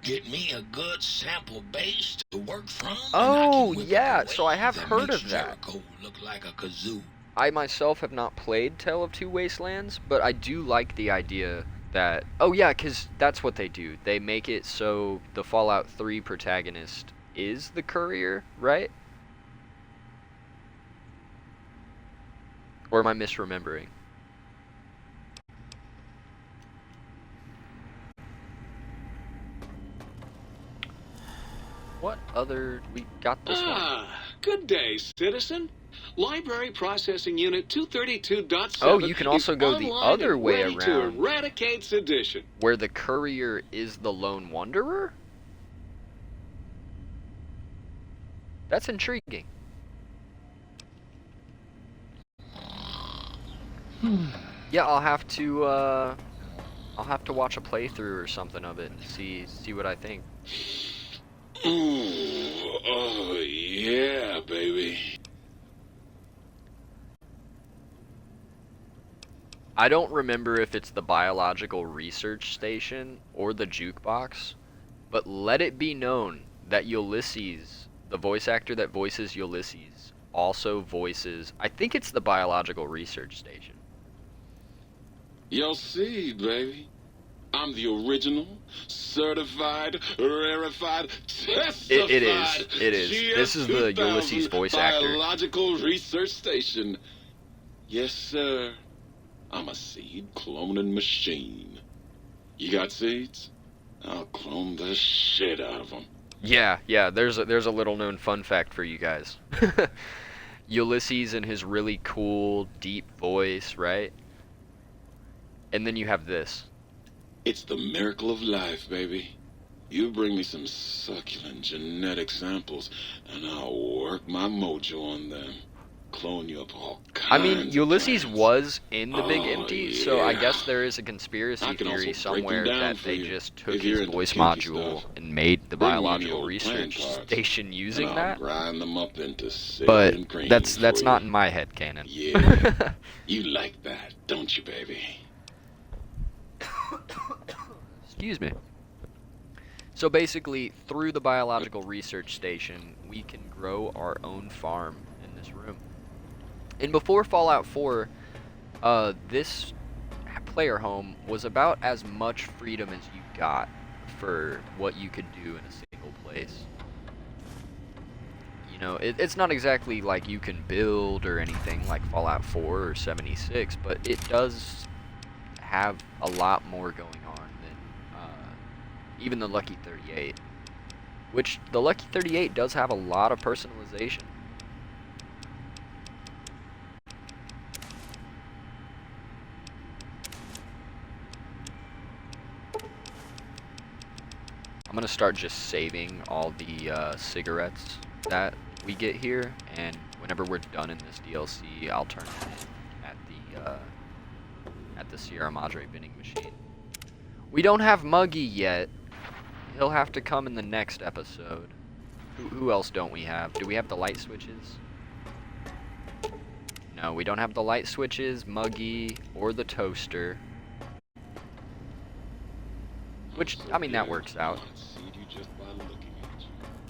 Get me a good sample base to work from. Oh, yeah, so I have heard of that. Jericho look like a kazoo. I myself have not played Tale of Two Wastelands, but I do like the idea that... Oh yeah, because that's what they do. They make it so the Fallout 3 protagonist is the courier, right? Or am I misremembering? What other... We got this one. Good day, citizen. Library Processing Unit 232.7. Oh, you can also go the other way ready to around, eradicate sedition. where the courier is the lone wanderer? That's intriguing. Yeah, I'll have to watch a playthrough or something of it and see what I think. Ooh, oh yeah, baby. I don't remember if it's the biological research station or the jukebox, but let it be known that Ulysses, the voice actor that voices Ulysses, also voices, I think it's the biological research station. You'll see, baby. I'm the original, certified, rarefied, testified. It is. This is the Ulysses voice actor. Biological Research Station. Yes, sir. I'm a seed cloning machine. You got seeds? I'll clone the shit out of them. Yeah. There's a little known fun fact for you guys. Ulysses and his really cool, deep voice, right? And then you have this. It's the miracle of life, baby. You bring me some succulent genetic samples, and I'll work my mojo on them. Clone you up all kinds. I mean, Ulysses of plans. was in the Big Empty, yeah. so I guess there is a conspiracy I can also theory break somewhere them down that for they you just took if you're his into voice kinky module stuff. and made the Bring me any biological old playing research cards, station using and I'll that. grind them up into silver But and green that's for not you. in my head canon. Yeah, you like that, don't you, baby? Excuse me. So basically, through the biological research station, we can grow our own farm in this room. And before Fallout 4, this player home was about as much freedom as you got for what you could do in a single place. You know, it's not exactly like you can build or anything like Fallout 4 or 76, but it does have a lot more going on than even the Lucky 38. Which, the Lucky 38 does have a lot of personalization. I'm gonna start just saving all the cigarettes that we get here, and whenever we're done in this DLC, I'll turn it in at the Sierra Madre vending machine. We don't have Muggy yet. He'll have to come in the next episode. Who else don't we have? Do we have the light switches? No, we don't have the light switches, Muggy, or the toaster. Which, I mean, that works out.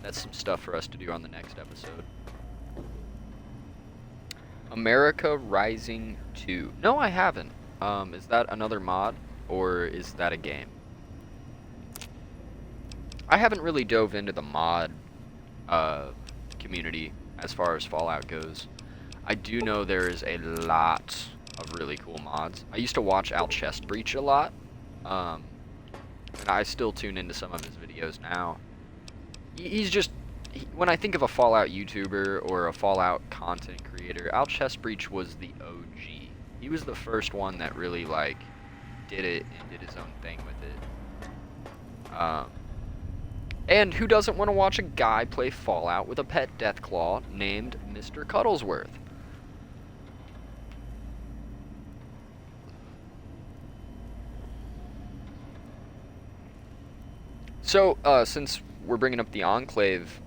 That's some stuff for us to do on the next episode. America Rising 2. No, I haven't. Is that another mod, or is that a game? I haven't really dove into the mod community as far as Fallout goes. I do know there is a lot of really cool mods. I used to watch Alchestbreach a lot, and I still tune into some of his videos now. He's just, when I think of a Fallout YouTuber or a Fallout content creator, Alchestbreach was the OG. He was the first one that really, like, did it and did his own thing with it. And who doesn't want to watch a guy play Fallout with a pet Deathclaw named Mr. Cuddlesworth? So, since we're bringing up the Enclave,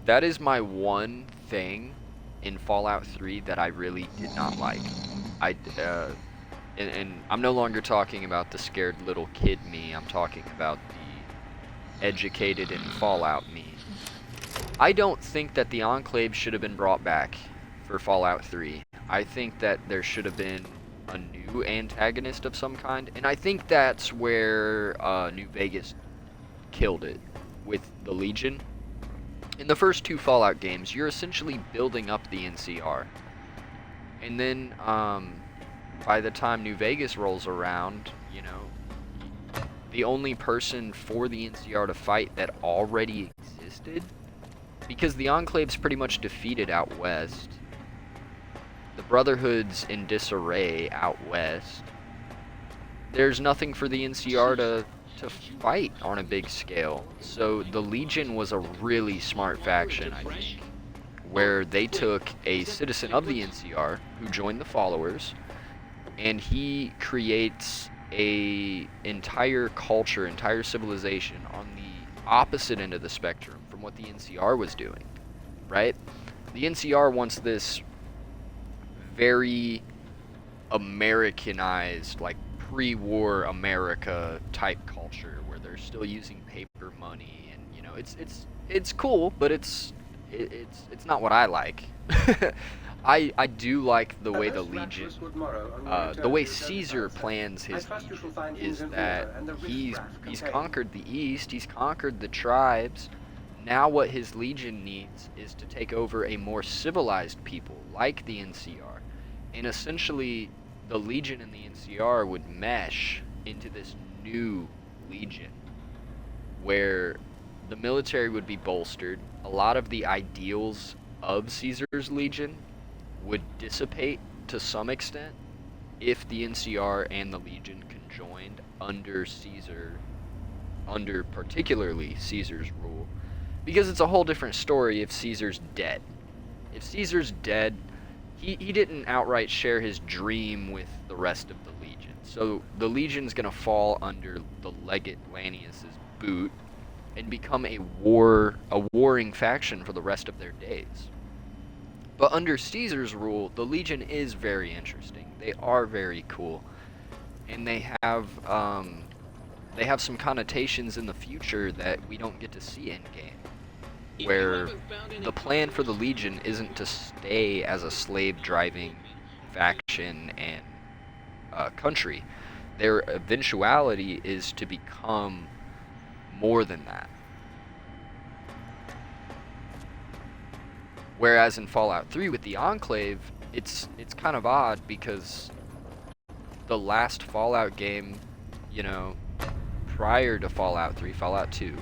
that is my one thing in Fallout 3 that I really did not like. And I'm no longer talking about the scared little kid me, I'm talking about the educated in Fallout me. I don't think that the Enclave should have been brought back for Fallout 3. I think that there should have been a new antagonist of some kind, and I think that's where New Vegas killed it with the Legion. In the first two Fallout games, you're essentially building up the NCR, and then by the time New Vegas rolls around, you know, the only person for the NCR to fight that already existed, because the Enclave's pretty much defeated out west. The Brotherhood's in disarray out west. There's nothing for the NCR to fight on a big scale. So the Legion was a really smart faction, I think, where they took a citizen of the NCR who joined the followers, and he creates a entire culture, entire civilization on the opposite end of the spectrum from what the NCR was doing, right? The NCR wants this very Americanized, like pre-war America type culture where they're still using paper money, and you know, it's cool, but it's not what I like. I do like the way the Legion, the way Caesar plans his Legion is that he's conquered the East, he's conquered the tribes. Now what his Legion needs is to take over a more civilized people like the NCR. And essentially, the Legion and the NCR would mesh into this new Legion, where the military would be bolstered. A lot of the ideals of Caesar's Legion would dissipate to some extent if the NCR and the Legion conjoined under Caesar, under particularly Caesar's rule. Because it's a whole different story if Caesar's dead. If Caesar's dead, he didn't outright share his dream with the rest of the Legion. So the Legion's gonna fall under the Legate Lanius's boot and become a warring faction for the rest of their days. But under Caesar's rule, the Legion is very interesting. They are very cool, and they have some connotations in the future that we don't get to see in game, where the plan for the Legion isn't to stay as a slave-driving faction and country. Their eventuality is to become more than that. Whereas in Fallout 3 with the Enclave, it's kind of odd because the last Fallout game, you know, prior to Fallout 3, Fallout 2,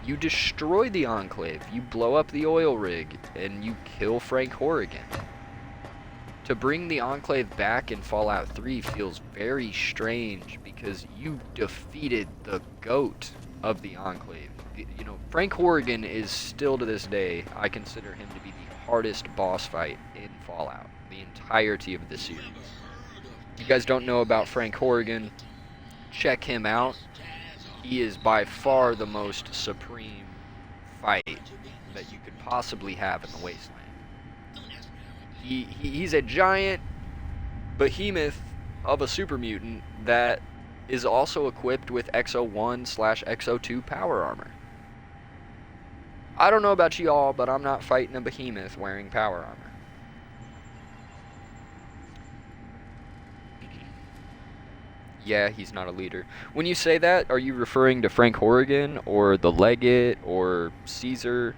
you destroy the Enclave, you blow up the oil rig, and you kill Frank Horrigan. To bring the Enclave back in Fallout 3 feels very strange because you defeated the GOAT of the Enclave. You know, Frank Horrigan is still to this day, I consider him to be the hardest boss fight in Fallout, the entirety of the series. If you guys don't know about Frank Horrigan, check him out. He is by far the most supreme fight that you could possibly have in the Wasteland. He's a giant behemoth of a super mutant that is also equipped with XO1/XO2 power armor. I don't know about y'all, but I'm not fighting a behemoth wearing power armor. Yeah, he's not a leader. When you say that, are you referring to Frank Horrigan, or the Legate, or Caesar?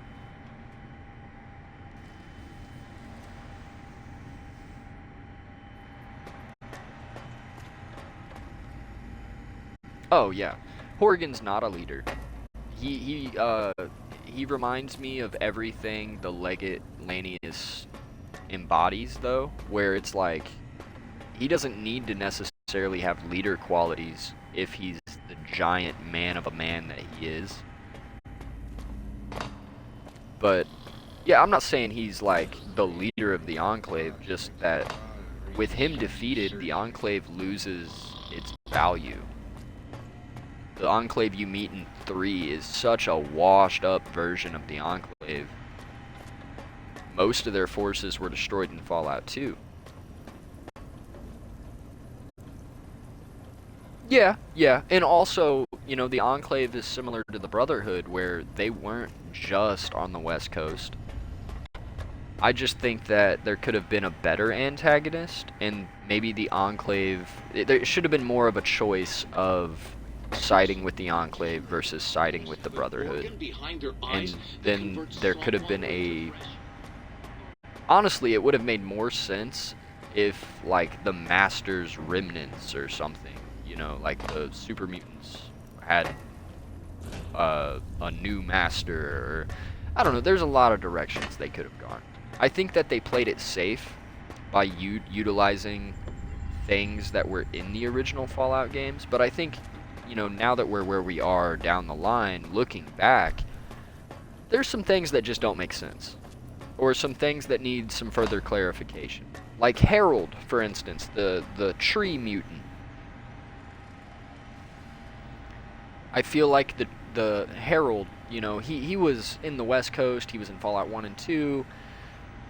Oh yeah, Horrigan's not a leader. He reminds me of everything the Legate Lanius embodies, though, where it's like he doesn't need to necessarily have leader qualities if he's the giant man of a man that he is. But yeah, I'm not saying he's like the leader of the Enclave, just that with him defeated, the Enclave loses its value. The Enclave you meet in 3 is such a washed up version of the Enclave. Most of their forces were destroyed in Fallout 2. Yeah, and also, you know, the Enclave is similar to the Brotherhood, where they weren't just on the West Coast. I just think that there could have been a better antagonist, and maybe the Enclave, there should have been more of a choice of siding with the Enclave versus siding with the Brotherhood. And then there could have been a... Honestly, it would have made more sense if, like, the Master's remnants or something, you know, like the Super Mutants had a new Master, or... I don't know, there's a lot of directions they could have gone. I think that they played it safe by utilizing things that were in the original Fallout games, but I think, you know, now that we're where we are down the line, looking back, there's some things that just don't make sense. Or some things that need some further clarification. Like Harold, for instance, the tree mutant. I feel like the Harold, you know, he was in the West Coast, he was in Fallout 1 and 2,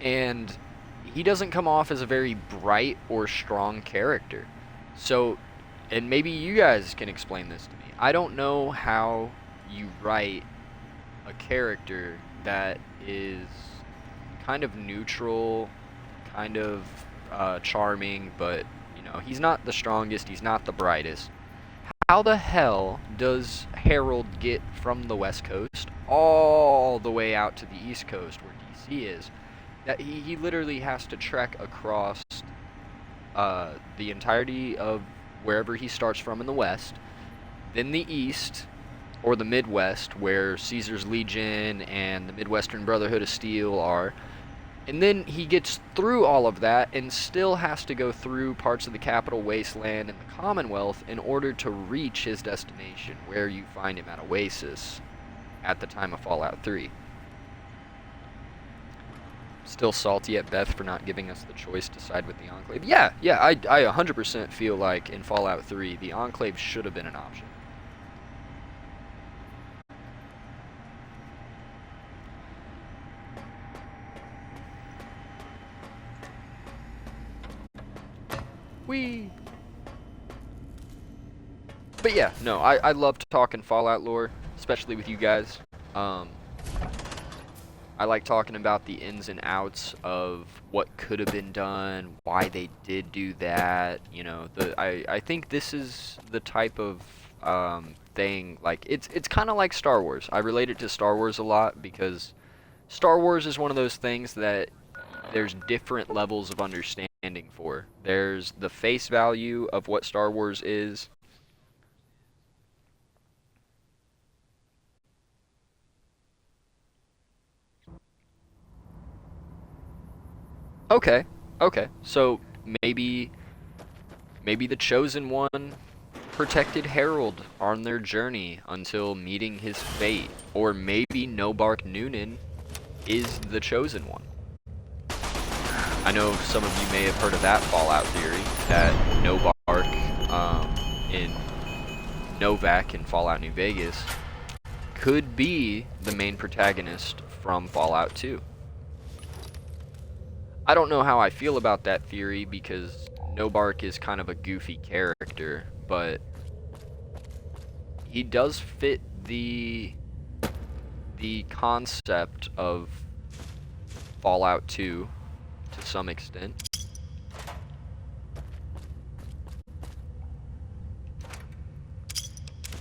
and he doesn't come off as a very bright or strong character. So, and maybe you guys can explain this to me. I don't know how you write a character that is kind of neutral, kind of charming, but, you know, he's not the strongest, he's not the brightest. How the hell does Harold get from the West Coast all the way out to the East Coast where DC is? That he literally has to trek across the entirety of wherever he starts from in the West, then the East, or the Midwest, where Caesar's Legion and the Midwestern Brotherhood of Steel are, and then he gets through all of that and still has to go through parts of the Capital Wasteland and the Commonwealth in order to reach his destination, where you find him at Oasis at the time of Fallout 3. Still salty at Beth for not giving us the choice to side with the Enclave. Yeah, I 100% feel like in Fallout 3, the Enclave should have been an option. But yeah, no, I love talking Fallout lore, especially with you guys. I like talking about the ins and outs of what could have been done, why they did do that. You know, I think this is the type of thing, like, it's kind of like Star Wars. I relate it to Star Wars a lot because Star Wars is one of those things that there's different levels of understanding for. There's the face value of what Star Wars is. Okay, so maybe the Chosen One protected Harold on their journey until meeting his fate, or maybe Nobark Noonan is the Chosen One. I know some of you may have heard of that Fallout theory, that Nobark in Novak in Fallout New Vegas could be the main protagonist from Fallout 2. I don't know how I feel about that theory because Nobark is kind of a goofy character, but he does fit the concept of Fallout 2 to some extent.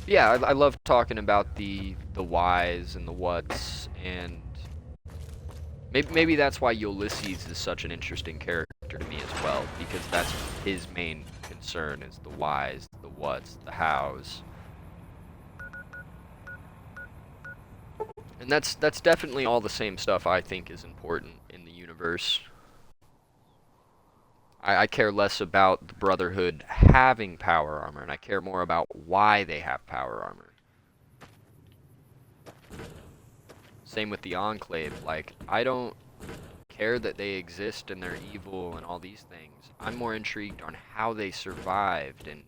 Yeah, I love talking about the whys and the whats, and maybe that's why Ulysses is such an interesting character to me as well, because that's his main concern, is the whys, the whats, the hows. And that's definitely all the same stuff I think is important in the universe. I care less about the Brotherhood having power armor, and I care more about why they have power armor. Same with the Enclave. Like, I don't care that they exist and they're evil and all these things. I'm more intrigued on how they survived and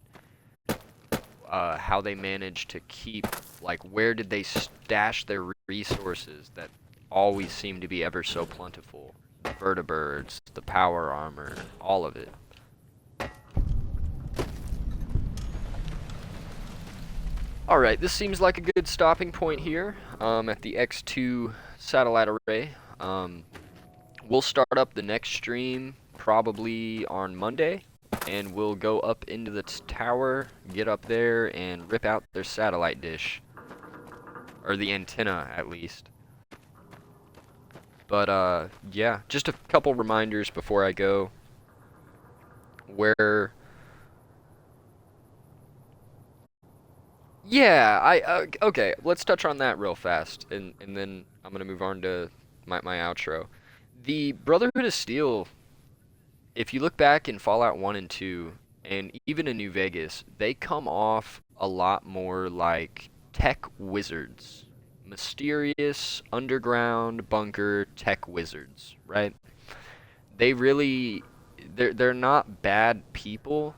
how they managed to keep, like, where did they stash their resources that always seem to be ever so plentiful. The vertibirds, the power armor, all of it. Alright, this seems like a good stopping point here at the X2 satellite array. We'll start up the next stream probably on Monday, and we'll go up into the tower, get up there, and rip out their satellite dish. Or the antenna, at least. But, yeah, just a couple reminders before I go. Yeah, okay, let's touch on that real fast, and then I'm gonna move on to my outro. The Brotherhood of Steel, if you look back in Fallout 1 and 2, and even in New Vegas, they come off a lot more like tech wizards. Mysterious, underground, bunker, tech wizards, right? They're not bad people,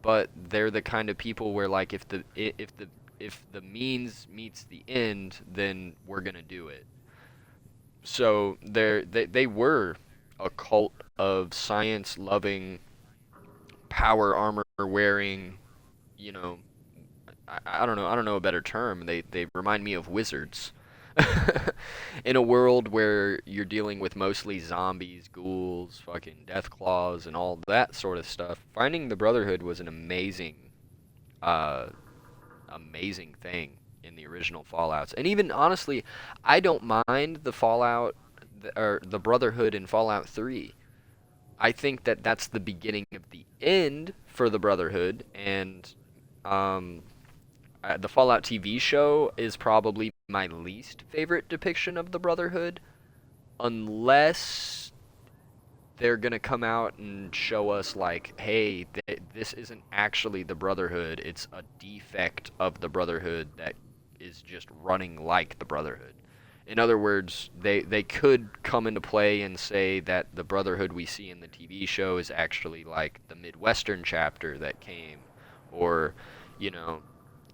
but they're the kind of people where, like, if the means meets the end, then we're gonna do it. So they were a cult of science-loving, power armor wearing, you know, I don't know a better term. They remind me of wizards. In a world where you're dealing with mostly zombies, ghouls, fucking death claws, and all that sort of stuff, finding the Brotherhood was an amazing thing in the original Fallouts. And even, honestly, I don't mind the Fallout, or the Brotherhood in Fallout 3. I think that that's the beginning of the end for the Brotherhood, and the Fallout TV show is probably my least favorite depiction of the Brotherhood, unless they're gonna come out and show us, like, hey, this isn't actually the Brotherhood, it's a defect of the Brotherhood that is just running like the Brotherhood. In other words, they could come into play and say that the Brotherhood we see in the TV show is actually like the Midwestern chapter that came, or, you know,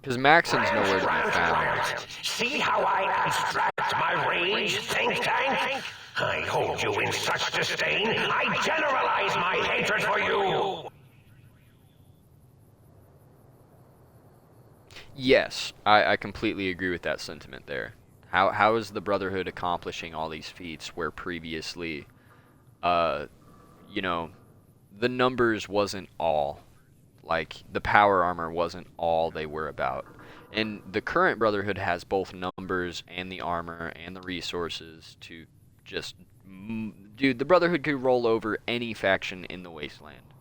because Maxon's nowhere to be found. See how I abstract my rage, think tank? I hold you in such disdain, I generalize my hatred for you! Yes, I completely agree with that sentiment there. How is the Brotherhood accomplishing all these feats where previously, you know, the numbers wasn't all. Like, the power armor wasn't all they were about. And the current Brotherhood has both numbers and the armor and the resources to just... Dude, the Brotherhood could roll over any faction in the Wasteland.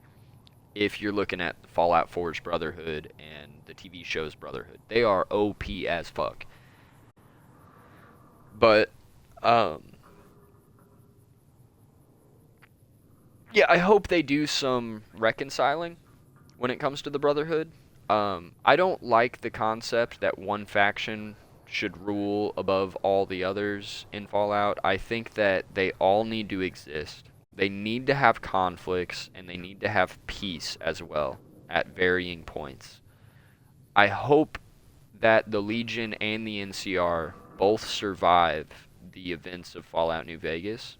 If you're looking at Fallout 4's Brotherhood and the TV show's Brotherhood. They are OP as fuck. But, yeah, I hope they do some reconciling when it comes to the Brotherhood. I don't like the concept that one faction should rule above all the others in Fallout. I think that they all need to exist. They need to have conflicts, and they need to have peace as well, at varying points. I hope that the Legion and the NCR both survive the events of Fallout New Vegas.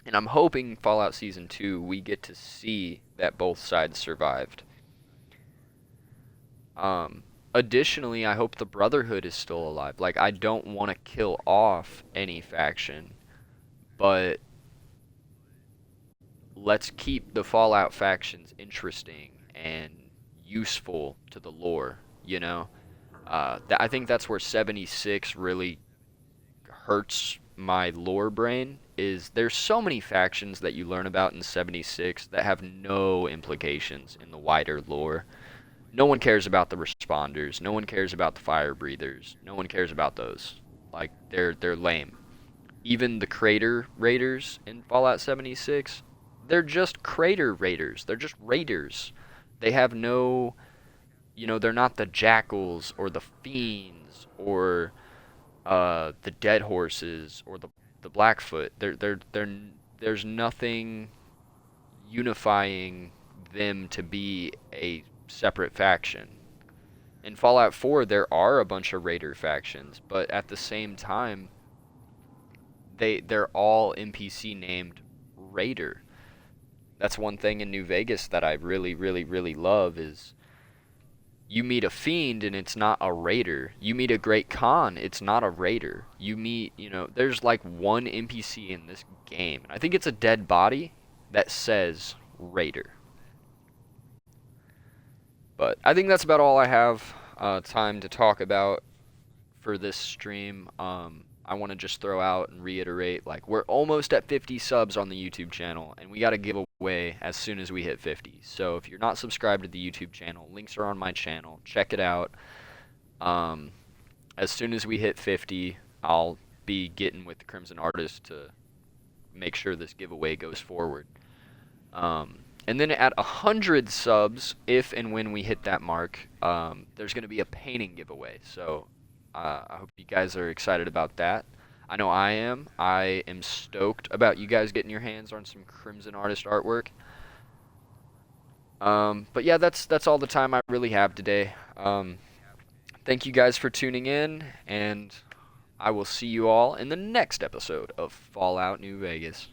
And I'm hoping Fallout Season 2, we get to see that both sides survived. additionally, I hope the Brotherhood is still alive. Like, I don't want to kill off any faction, but let's keep the Fallout factions interesting and useful to the lore, you know? I think that's where 76 really hurts my lore brain, is there's so many factions that you learn about in 76 that have no implications in the wider lore. No one cares about the responders. No one cares about the fire breathers. No one cares about those. Like, they're lame. Even the crater raiders in Fallout 76, they're just crater raiders. They're just raiders. They have no, they're not the jackals or the fiends or the dead horses or the Blackfoot. There's nothing unifying them to be a separate faction. In Fallout 4, there are a bunch of raider factions, but at the same time, they're all NPC named Raider. That's one thing in New Vegas that I really, really, really love is you meet a fiend and it's not a raider. You meet a Great Khan, it's not a raider. You meet, there's like one NPC in this game. I think it's a dead body that says Raider. But I think that's about all I have time to talk about for this stream. I want to just throw out and reiterate, like, we're almost at 50 subs on the YouTube channel, and we got to give away as soon as we hit 50. So if you're not subscribed to the YouTube channel, links are on my channel. Check it out. As soon as we hit 50, I'll be getting with the Crimson Artist to make sure this giveaway goes forward. And then at 100 subs, if and when we hit that mark, there's going to be a painting giveaway. So I hope you guys are excited about that. I know I am. I am stoked about you guys getting your hands on some Crimson Artist artwork. But yeah, that's all the time I really have today. Thank you guys for tuning in, and I will see you all in the next episode of Fallout New Vegas.